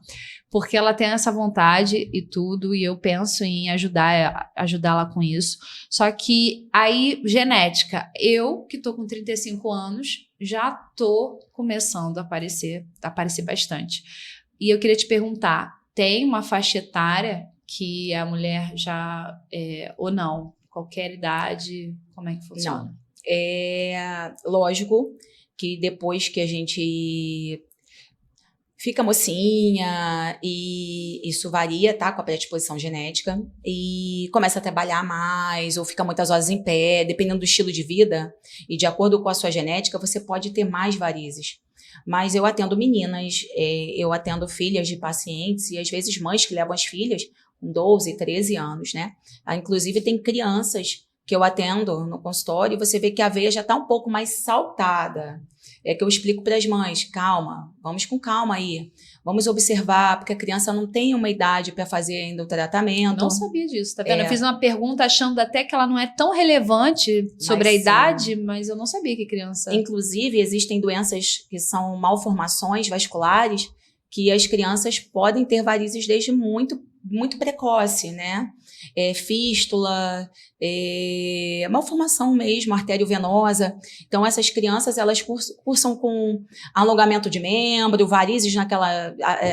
porque ela tem essa vontade e tudo, e eu penso em ajudá-la com isso. Só que aí, genética, eu que tô com 35 anos, já tô começando a aparecer bastante. E eu queria te perguntar, tem uma faixa etária que a mulher já, ou não? Qualquer idade, como é que funciona? Não. Lógico que depois que a gente fica mocinha, e isso varia, tá? Com a predisposição genética, e começa a trabalhar mais, ou fica muitas horas em pé, dependendo do estilo de vida, e de acordo com a sua genética, você pode ter mais varizes. Mas eu atendo meninas, eu atendo filhas de pacientes, e às vezes mães que levam as filhas com 12, 13 anos, né? Inclusive tem crianças que eu atendo no consultório, e você vê que a veia já está um pouco mais saltada. É que eu explico para as mães, calma, vamos com calma aí. Vamos observar, porque a criança não tem uma idade para fazer ainda o tratamento. Não sabia disso, tá vendo? Eu fiz uma pergunta achando até que ela não é tão relevante sobre a idade, mas eu não sabia que criança... Inclusive, existem doenças que são malformações vasculares, que as crianças podem ter varizes desde muito, muito precoce, né? Fístula, malformação mesmo, arteriovenosa. Então, essas crianças, elas cursam com alongamento de membro, varizes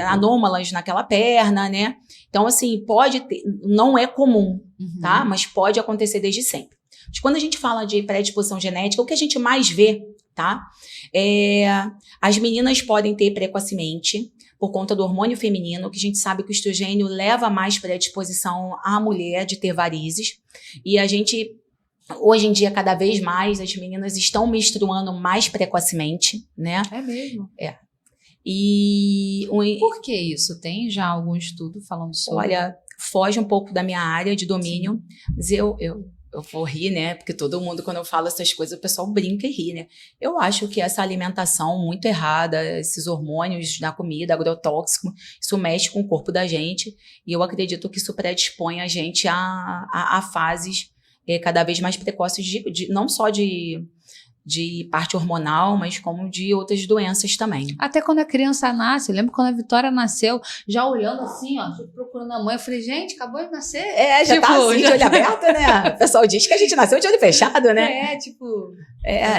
anômalas naquela perna, né? Então, assim, pode ter, não é comum, tá? Mas pode acontecer desde sempre. Mas quando a gente fala de predisposição genética, o que a gente mais vê, tá? As meninas podem ter precocemente, por conta do hormônio feminino, que a gente sabe que o estrogênio leva mais predisposição à mulher de ter varizes. E a gente, hoje em dia, cada vez mais, as meninas estão menstruando mais precocemente, né? É mesmo? Por que isso? Tem já algum estudo falando sobre? Olha, foge um pouco da minha área de domínio, mas eu vou rir, né? Porque todo mundo, quando eu falo essas coisas, o pessoal brinca e ri, né? Eu acho que essa alimentação muito errada, esses hormônios na comida, agrotóxico, isso mexe com o corpo da gente. E eu acredito que isso predispõe a gente a fases cada vez mais precoces, não só de parte hormonal, mas como de outras doenças também. Até quando a criança nasce, eu lembro quando a Vitória nasceu, já olhando assim, ó, procurando a mãe, eu falei, gente, acabou de nascer. Já tá assim, de olho aberto, né? O pessoal diz que a gente nasceu de olho fechado, né?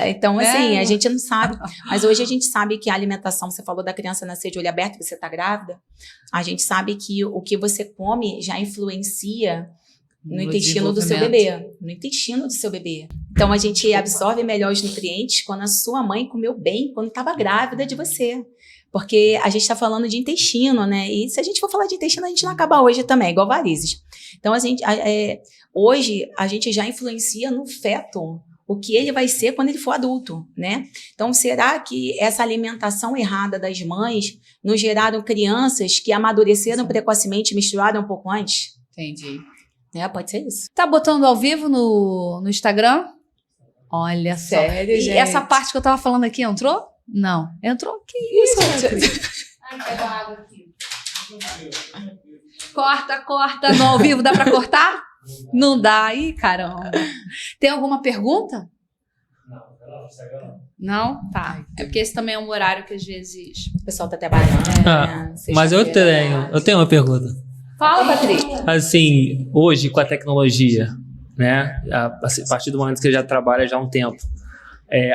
Então, assim, a gente não sabe. Mas hoje a gente sabe que a alimentação, você falou da criança nascer de olho aberto, você tá grávida, a gente sabe que o que você come já influencia no intestino do seu bebê. No intestino do seu bebê. Então, a gente absorve melhor os nutrientes quando a sua mãe comeu bem, quando estava grávida de você. Porque a gente está falando de intestino, né? E se a gente for falar de intestino, a gente não acaba hoje também, igual varizes. Então, hoje, a gente já influencia no feto o que ele vai ser quando ele for adulto, né? Então, será que essa alimentação errada das mães nos geraram crianças que amadureceram precocemente e misturaram um pouco antes? Entendi. Pode ser isso. Tá botando ao vivo no Instagram? Olha só. Sério, gente? E essa parte que eu tava falando aqui entrou? Não. Entrou? Que isso, gente? Ai, pega água aqui. Corta. No ao vivo dá pra cortar? Não dá. Ih, caramba. Tem alguma pergunta? Não? Tá. É porque esse também é um horário que às vezes o pessoal tá trabalhando. Mas eu tenho uma pergunta. Fala, Patrick. Assim, hoje com a tecnologia, né? A partir do momento que você já trabalha já há um tempo,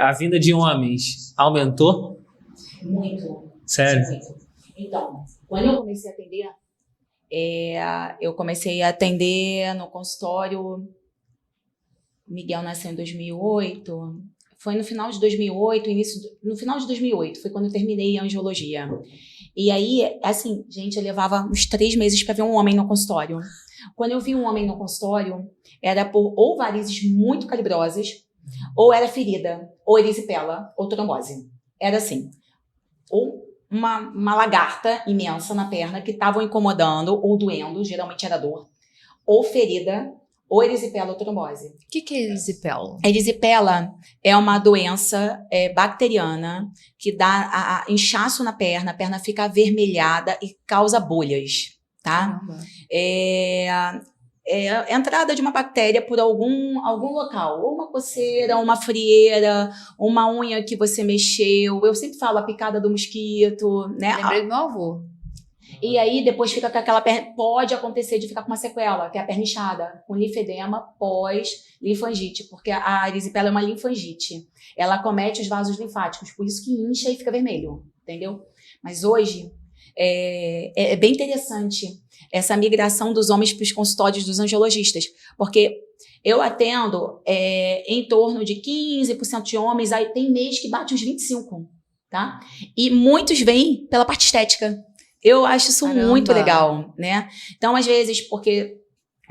a vinda de homens aumentou? Muito. Sério? Muito. Então, quando eu comecei a atender no consultório. Miguel nasceu em 2008. Foi no final de 2008, no final de 2008, foi quando eu terminei a angiologia. E aí, assim, gente, eu levava uns 3 meses para ver um homem no consultório. Quando eu vi um homem no consultório, era por ou varizes muito calibrosas, ou era ferida, ou erisipela, ou trombose. Era assim, ou uma lagarta imensa na perna que estavam incomodando ou doendo, geralmente era dor, ou ferida, ou erisipela ou trombose. O que é erisipela? A erisipela é uma doença bacteriana que dá inchaço na perna, a perna fica avermelhada e causa bolhas, tá? É a entrada de uma bactéria por algum local, ou uma coceira, uma frieira, uma unha que você mexeu. Eu sempre falo a picada do mosquito, né? Lembrei do meu avô. E aí depois fica com aquela perna, pode acontecer de ficar com uma sequela, que é a perna inchada, com linfedema pós-linfangite, porque a erisipela é uma linfangite. Ela acomete os vasos linfáticos, por isso que incha e fica vermelho, entendeu? Mas hoje é bem interessante essa migração dos homens para os consultórios dos angiologistas, porque eu atendo em torno de 15% de homens, aí tem mês que bate uns 25%, tá? E muitos vêm pela parte estética. Eu acho isso muito legal, né? Então, às vezes, porque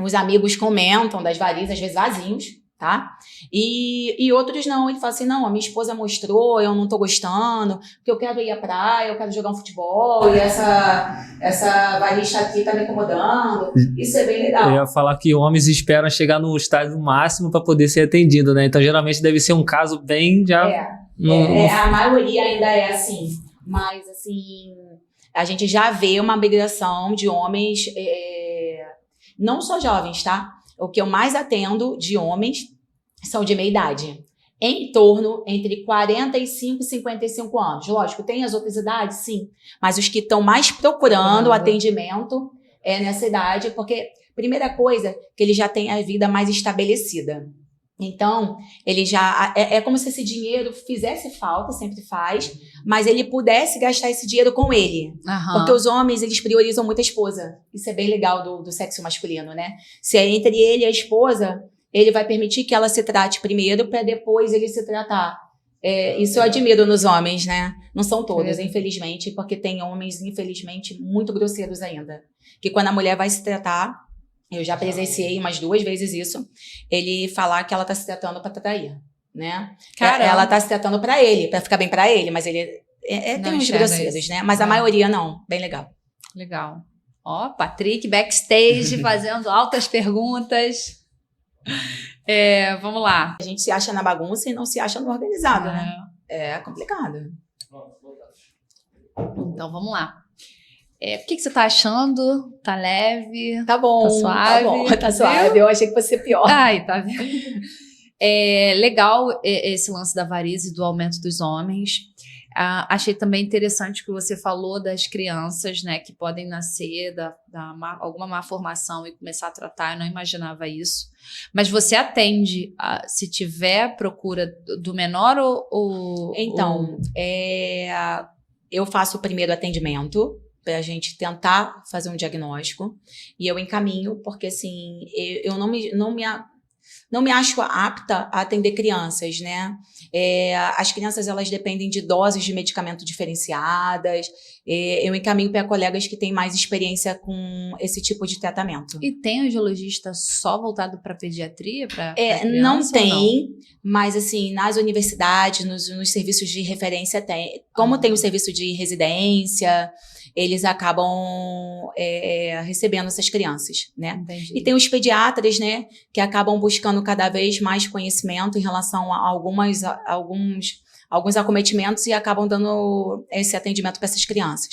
os amigos comentam das varizes, às vezes vazinhos, tá? E outros não, ele fala assim, não, a minha esposa mostrou, eu não tô gostando, porque eu quero ir à praia, eu quero jogar um futebol, e essa variz aqui tá me incomodando. Isso é bem legal. Eu ia falar que homens esperam chegar no estágio máximo para poder ser atendido, né? Então, geralmente, deve ser um caso bem já... A maioria ainda é assim, mas assim... A gente já vê uma migração de homens, não só jovens, tá? O que eu mais atendo de homens são de meia idade. Em torno entre 45 e 55 anos. Lógico, tem as outras idades, sim. Mas os que estão mais procurando atendimento é nessa idade, porque, primeira coisa, que ele já tem a vida mais estabelecida. Então, ele já... É como se esse dinheiro fizesse falta, sempre faz, mas ele pudesse gastar esse dinheiro com ele. Porque os homens, eles priorizam muito a esposa. Isso é bem legal do sexo masculino, né? Se é entre ele e a esposa, ele vai permitir que ela se trate primeiro para depois ele se tratar. Isso eu admiro nos homens, né? Não são todos, infelizmente, porque tem homens, infelizmente, muito grosseiros ainda. Que quando a mulher vai se tratar... Eu já presenciei umas 2 vezes isso. Ele falar que ela tá se tratando pra trair, né? Ela tá se tratando pra ele, pra ficar bem pra ele, mas ele tem uns grosseiros, né? Mas a maioria não. Bem legal. Legal. Ó, Patrick backstage fazendo altas perguntas. Vamos lá. A gente se acha na bagunça e não se acha no organizado, né? É complicado. Então, vamos lá. O que você tá achando? Tá leve? Tá bom. Tá suave? Tá suave. Eu achei que fosse pior. Ai, tá vendo? Legal esse lance da varize e do aumento dos homens. Achei também interessante que você falou das crianças, né, que podem nascer alguma má formação e começar a tratar. Eu não imaginava isso. Mas você atende, se tiver procura do menor ou... Então, eu faço o primeiro atendimento para a gente tentar fazer um diagnóstico e eu encaminho, porque assim, eu não me acho apta a atender crianças, né? As crianças, elas dependem de doses de medicamento diferenciadas. Eu encaminho para colegas que têm mais experiência com esse tipo de tratamento. E tem angiologista só voltado para pediatria? Não tem, mas assim, nas universidades, nos serviços de referência tem. Como tem o serviço de residência, eles acabam recebendo essas crianças, né? Entendi. E tem os pediatras, né, que acabam buscando cada vez mais conhecimento em relação a alguns acometimentos e acabam dando esse atendimento para essas crianças.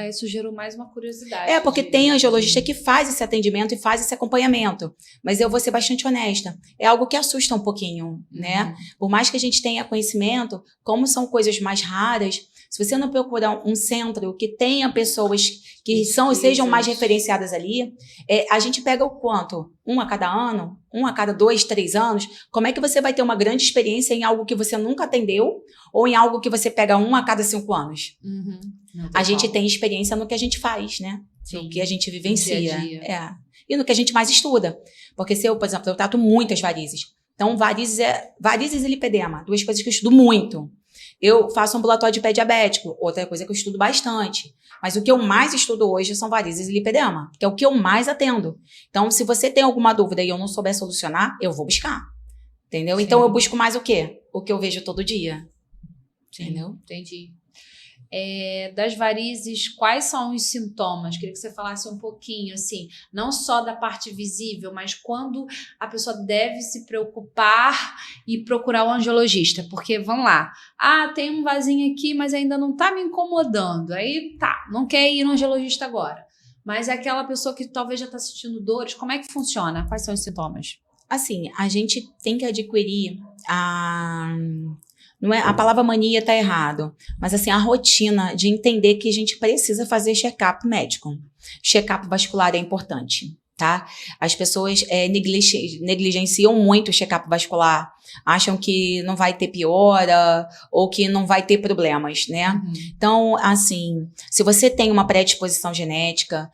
Isso gerou mais uma curiosidade. Porque tem angiologista que faz esse atendimento e faz esse acompanhamento. Mas eu vou ser bastante honesta. É algo que assusta um pouquinho, né? Por mais que a gente tenha conhecimento, como são coisas mais raras, se você não procurar um centro que tenha pessoas que sejam mais referenciadas ali, a gente pega o quanto? 1 a cada ano? 1 a cada 2, 3 anos? Como é que você vai ter uma grande experiência em algo que você nunca atendeu ou em algo que você pega 1 a cada 5 anos? A gente tem experiência no que a gente faz, né? Sim. No que a gente vivencia. No dia a dia. E no que a gente mais estuda. Porque se eu, por exemplo, eu trato muitas varizes. Então, varizes e lipedema, 2 coisas que eu estudo muito. Eu faço ambulatório de pé diabético, outra coisa que eu estudo bastante. Mas o que eu mais estudo hoje são varizes e lipedema, que é o que eu mais atendo. Então, se você tem alguma dúvida e eu não souber solucionar, eu vou buscar. Entendeu? Sim. Então, eu busco mais o quê? O que eu vejo todo dia. Sim, entendeu? Entendi. Das varizes, quais são os sintomas? Queria que você falasse um pouquinho, assim, não só da parte visível, mas quando a pessoa deve se preocupar e procurar o angiologista. Porque, vamos lá, tem um vasinho aqui, mas ainda não tá me incomodando. Aí, não quer ir no angiologista agora. Mas é aquela pessoa que talvez já tá sentindo dores, como é que funciona? Quais são os sintomas? Assim, a gente tem que adquirir não é, a palavra mania tá errado, mas assim, a rotina de entender que a gente precisa fazer check-up médico. Check-up vascular é importante, tá? As pessoas negligenciam muito o check-up vascular, acham que não vai ter piora ou que não vai ter problemas, né? Uhum. Então, assim, se você tem uma predisposição genética,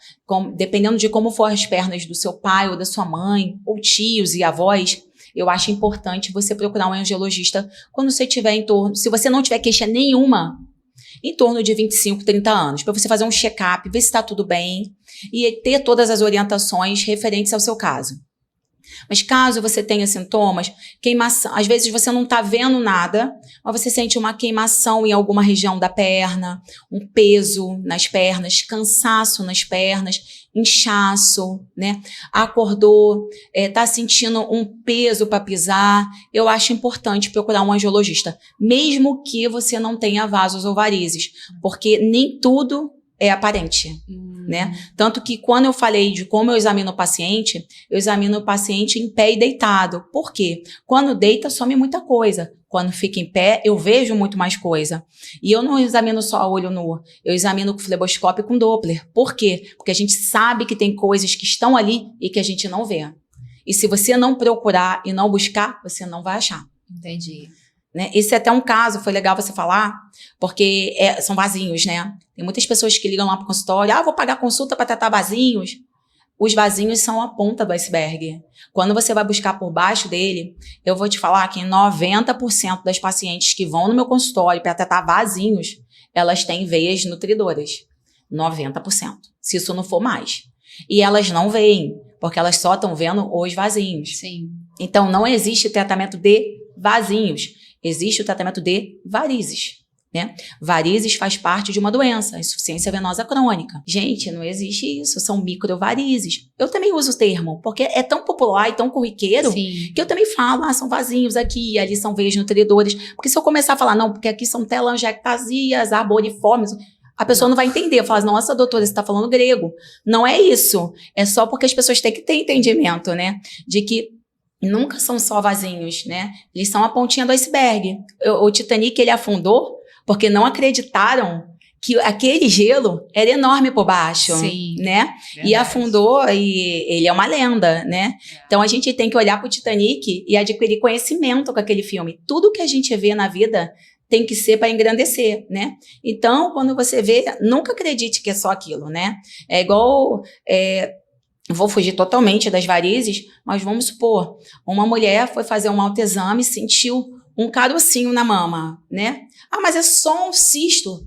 dependendo de como for as pernas do seu pai ou da sua mãe, ou tios e avós, eu acho importante você procurar um angiologista quando você tiver se você não tiver queixa nenhuma, em torno de 25, 30 anos, para você fazer um check-up, ver se está tudo bem e ter todas as orientações referentes ao seu caso. Mas caso você tenha sintomas, queimação, às vezes você não está vendo nada, mas você sente uma queimação em alguma região da perna, um peso nas pernas, cansaço nas pernas, inchaço, né? Acordou, tá sentindo um peso para pisar, eu acho importante procurar um angiologista, mesmo que você não tenha vasos ou varizes, porque nem tudo é aparente. Né? Tanto que quando eu falei de como eu examino o paciente em pé e deitado. Por quê? Quando deita, some muita coisa. Quando fica em pé, eu vejo muito mais coisa. E eu não examino só a olho nu, eu examino com fleboscópio e com Doppler. Por quê? Porque a gente sabe que tem coisas que estão ali e que a gente não vê. E se você não procurar e não buscar, você não vai achar. Entendi. Né? Esse é até um caso, foi legal você falar, porque são vasinhos, né? Tem muitas pessoas que ligam lá pro consultório, vou pagar consulta para tratar vasinhos. Os vasinhos são a ponta do iceberg. Quando você vai buscar por baixo dele, eu vou te falar que 90% das pacientes que vão no meu consultório para tratar vasinhos, elas têm veias nutridoras. 90%, se isso não for mais. E elas não veem, porque elas só estão vendo os vasinhos. Sim. Então, não existe tratamento de vasinhos. Existe o tratamento de varizes, né? Varizes faz parte de uma doença, insuficiência venosa crônica. Gente, não existe isso, são microvarizes. Eu também uso o termo, porque é tão popular e tão corriqueiro, Sim, que eu também falo, são vasinhos aqui, ali são veias nutridoras. Porque se eu começar a falar, não, porque aqui são telangiectasias, arboriformes, a pessoa não vai entender. Eu falo, nossa, doutora, você está falando grego. Não é isso, é só porque as pessoas têm que ter entendimento, né? De que nunca são só vasinhos, né? Eles são a pontinha do iceberg. O Titanic, ele afundou porque não acreditaram que aquele gelo era enorme por baixo. Sim, né? Verdade. E afundou e ele é uma lenda, né? Então a gente tem que olhar pro Titanic e adquirir conhecimento com aquele filme. Tudo que a gente vê na vida tem que ser para engrandecer, né? Então, quando você vê, nunca acredite que é só aquilo, né? É igual... Vou fugir totalmente das varizes, mas vamos supor, uma mulher foi fazer um autoexame e sentiu um carocinho na mama, né? Mas é só um cisto.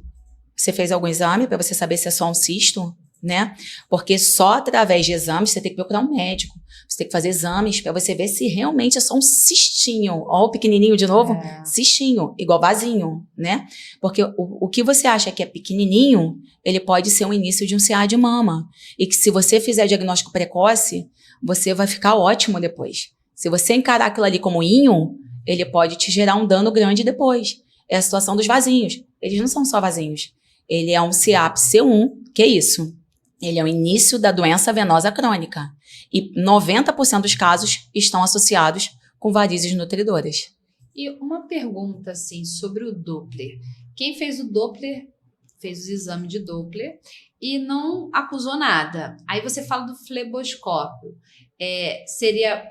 Você fez algum exame para você saber se é só um cisto, né? Porque só através de exames você tem que procurar um médico. Você tem que fazer exames para você ver se realmente é só um cistinho. Ó, o pequenininho de novo. Cistinho, igual vasinho, né? Porque o que você acha que é pequenininho, ele pode ser um início de um CA de mama. E que se você fizer diagnóstico precoce, você vai ficar ótimo depois. Se você encarar aquilo ali como inho, ele pode te gerar um dano grande depois. É a situação dos vasinhos. Eles não são só vasinhos. Ele é um CAP-C1, que é isso? Ele é o início da doença venosa crônica. E 90% dos casos estão associados com varizes nutridoras. E uma pergunta, assim, sobre o Doppler. Quem fez o Doppler, fez o exame de Doppler e não acusou nada. Aí você fala do fleboscópio. Seria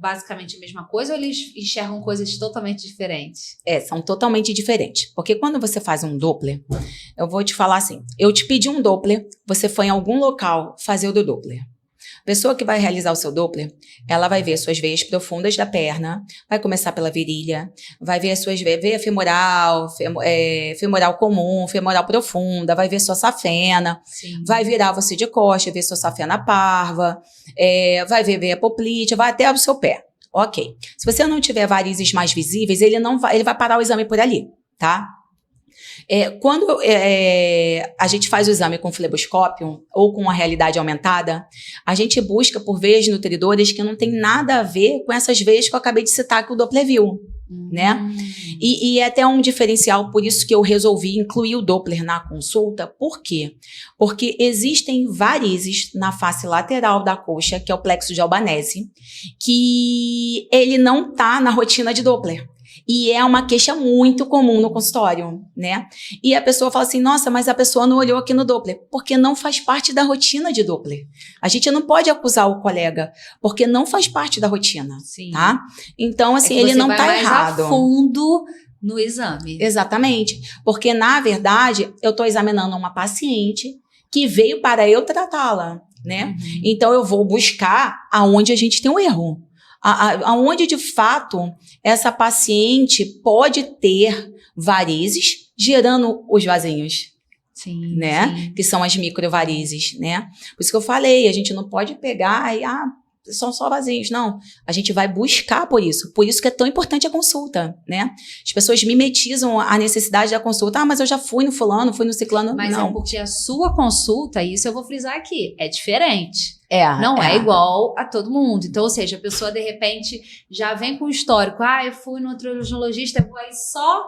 basicamente a mesma coisa ou eles enxergam coisas totalmente diferentes? São totalmente diferentes. Porque quando você faz um Doppler, eu vou te falar assim, eu te pedi um Doppler, você foi em algum local fazer o do Doppler. Pessoa que vai realizar o seu Doppler, ela vai ver suas veias profundas da perna, vai começar pela virilha, vai ver as suas veia femoral, femoral comum, femoral profunda, vai ver sua safena, Sim. vai virar você de costa, ver sua safena parva, vai ver veia poplítea, vai até o seu pé. Ok. Se você não tiver varizes mais visíveis, ele vai parar o exame por ali, tá? Quando a gente faz o exame com fleboscópio ou com a realidade aumentada, a gente busca por veias nutridoras que não tem nada a ver com essas veias que eu acabei de citar que o Doppler viu, né? E é até um diferencial, por isso que eu resolvi incluir o Doppler na consulta. Por quê? Porque existem varizes na face lateral da coxa, que é o plexo de Albanese, que ele não está na rotina de Doppler. E é uma queixa muito comum no consultório, né? E a pessoa fala assim, nossa, mas a pessoa não olhou aqui no Doppler, porque não faz parte da rotina de Doppler. A gente não pode acusar o colega, porque não faz parte da rotina, Sim. tá? Então, assim, ele não tá errado. Mais a fundo no exame. Exatamente. Porque, na verdade, eu tô examinando uma paciente que veio para eu tratá-la, né? Então, eu vou buscar aonde a gente tem um erro. Aonde, de fato, essa paciente pode ter varizes gerando os vasinhos, sim, né? Sim. Que são as microvarizes, né? Por isso que eu falei, a gente não pode pegar e, são só vasinhos. Não, a gente vai buscar por isso. Por isso que é tão importante a consulta, né? As pessoas mimetizam a necessidade da consulta. Mas eu já fui no fulano, fui no ciclano. Mas não. É porque a sua consulta, isso eu vou frisar aqui, é diferente. Não é igual a todo mundo. Então, ou seja, a pessoa, de repente, já vem com o histórico. Eu fui no urologista, vou aí só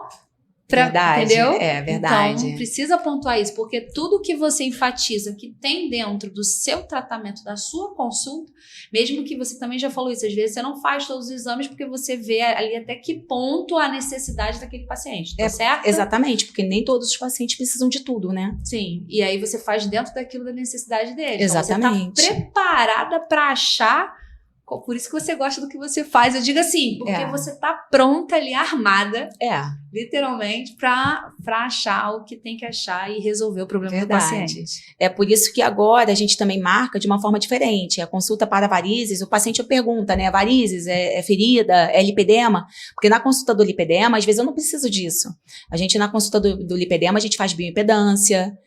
pra... Verdade, entendeu? verdade. Então, precisa pontuar isso, porque tudo que você enfatiza que tem dentro do seu tratamento, da sua consulta, mesmo que você também já falou isso, às vezes você não faz todos os exames porque você vê ali até que ponto a necessidade daquele paciente, tá certo? Exatamente, porque nem todos os pacientes precisam de tudo, né? Sim, e aí você faz dentro daquilo da necessidade dele. Exatamente. Então você tá preparada para achar, por isso que você gosta do que você faz. Eu digo assim, porque você tá pronta ali, armada, literalmente, para achar o que tem que achar e resolver o problema do paciente. É por isso que agora a gente também marca de uma forma diferente. A consulta para varizes, o paciente pergunta, né? Varizes, é ferida, é lipedema? Porque na consulta do lipedema, às vezes eu não preciso disso. A gente, na consulta do lipedema, a gente faz bioimpedância.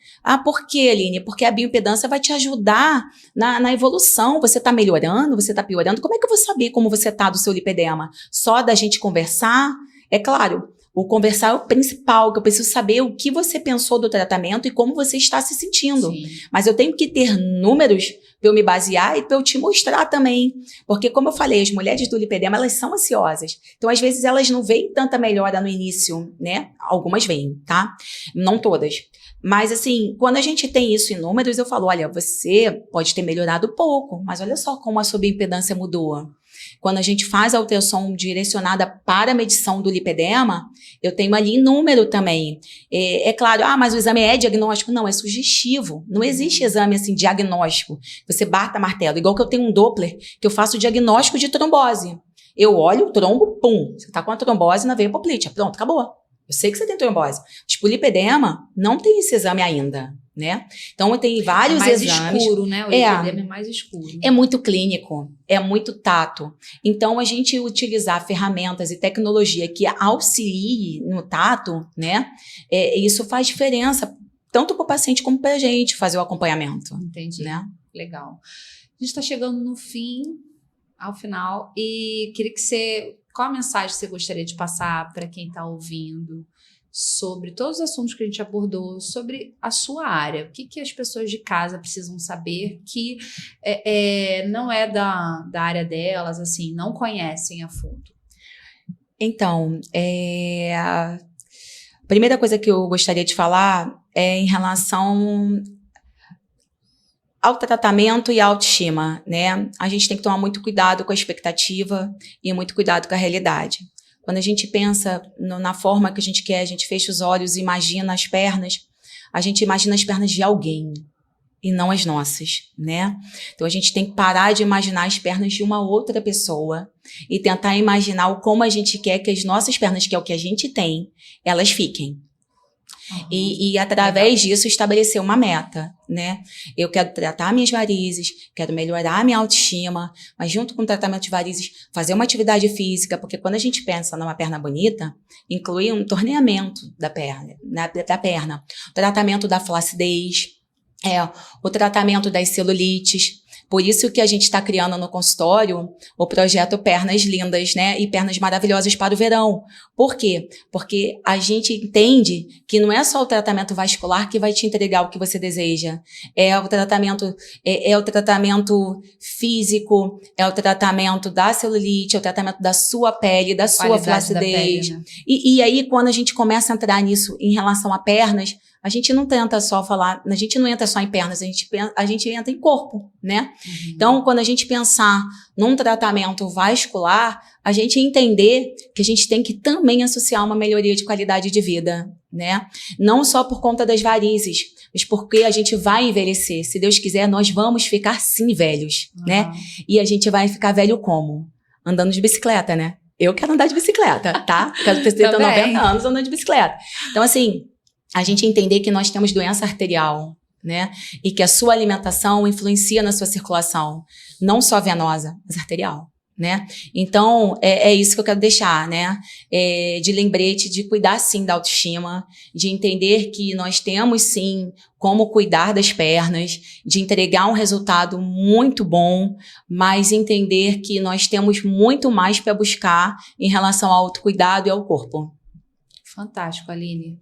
Por quê, Aline? Porque a bioimpedância vai te ajudar na evolução. Você tá melhorando, você tá piorando. Como é que eu vou saber como você tá do seu lipedema? Só da gente conversar? É claro, o conversar é o principal, que eu preciso saber o que você pensou do tratamento e como você está se sentindo. Sim. Mas eu tenho que ter números para eu me basear e para eu te mostrar também. Porque, como eu falei, as mulheres do lipedema, elas são ansiosas. Então, às vezes, elas não veem tanta melhora no início, né? Algumas veem, tá? Não todas. Mas, assim, quando a gente tem isso em números, eu falo, olha, você pode ter melhorado pouco, mas olha só como a sua bioimpedância mudou. Quando a gente faz a ultrassom direcionada para a medição do lipedema, eu tenho ali em número também. É claro, mas o exame é diagnóstico? Não, é sugestivo. Não existe exame assim, diagnóstico. Você bata martelo. Igual que eu tenho um Doppler, que eu faço o diagnóstico de trombose. Eu olho o trombo, pum. Você está com a trombose na veia poplítea. Pronto, acabou. Eu sei que você tem trombose. Tipo, o lipedema não tem esse exame ainda, né? Então, eu tenho vários exames. É mais escuro, né? O lipedema é mais escuro. É muito clínico, é muito tato. Então, a gente utilizar ferramentas e tecnologia que auxilie no tato, né? Isso faz diferença, tanto para o paciente como para a gente fazer o acompanhamento. Entendi. Né? Legal. A gente está chegando ao final, e queria que você... Qual a mensagem você gostaria de passar para quem está ouvindo sobre todos os assuntos que a gente abordou, sobre a sua área? O que as pessoas de casa precisam saber que não é da área delas, assim, não conhecem a fundo? Então, a primeira coisa que eu gostaria de falar é em relação ao tratamento e à autoestima, né? A gente tem que tomar muito cuidado com a expectativa e muito cuidado com a realidade. Quando a gente pensa na forma que a gente quer, a gente fecha os olhos e imagina as pernas, a gente imagina as pernas de alguém e não as nossas, né? Então a gente tem que parar de imaginar as pernas de uma outra pessoa e tentar imaginar como a gente quer que as nossas pernas, que é o que a gente tem, elas fiquem. E através disso estabelecer uma meta, né? Eu quero tratar minhas varizes, quero melhorar a minha autoestima, mas junto com o tratamento de varizes, fazer uma atividade física, porque quando a gente pensa numa perna bonita, inclui um torneamento da perna, o tratamento da flacidez, o tratamento das celulites. Por isso que a gente está criando no consultório o projeto Pernas Lindas, né? E Pernas Maravilhosas para o Verão. Por quê? Porque a gente entende que não é só o tratamento vascular que vai te entregar o que você deseja. É o tratamento físico, é o tratamento da celulite, é o tratamento da sua pele, da sua flacidez. Né? E aí, quando a gente começa a entrar nisso em relação a pernas, a gente não tenta só falar, a gente não entra só em pernas, a gente entra em corpo, né? Então, quando a gente pensar num tratamento vascular, a gente entender que a gente tem que também associar uma melhoria de qualidade de vida, né? Não só por conta das varizes, mas porque a gente vai envelhecer. Se Deus quiser, nós vamos ficar sim velhos, né? E a gente vai ficar velho como? Andando de bicicleta, né? Eu quero andar de bicicleta, tá? Quero ter 90 anos andando de bicicleta. Então, assim, a gente entender que nós temos doença arterial, né? E que a sua alimentação influencia na sua circulação, não só venosa, mas arterial, né? Então, é isso que eu quero deixar, né? De lembrete de cuidar, sim, da autoestima, de entender que nós temos, sim, como cuidar das pernas, de entregar um resultado muito bom, mas entender que nós temos muito mais para buscar em relação ao autocuidado e ao corpo. Fantástico, Aline.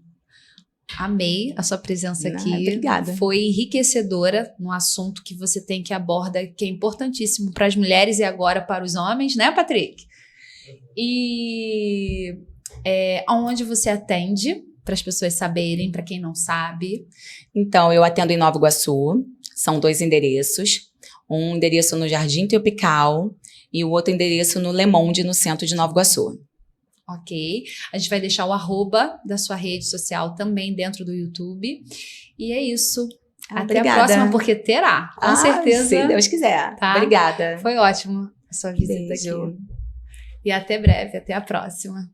Amei a sua presença aqui. Obrigada. Foi enriquecedora no assunto que você tem que aborda, que é importantíssimo para as mulheres e agora para os homens, né, Patrick? E aonde você atende, para as pessoas saberem, para quem não sabe? Então, eu atendo em Nova Iguaçu, são 2 endereços. Um endereço no Jardim Tropical e o outro endereço no Le Monde, no centro de Nova Iguaçu. Ok, a gente vai deixar o @ da sua rede social também dentro do YouTube. E é isso. Até obrigada. a próxima, porque terá, com certeza. Se Deus quiser. Tá? Obrigada. Foi ótimo a sua visita aqui. E até breve, até a próxima.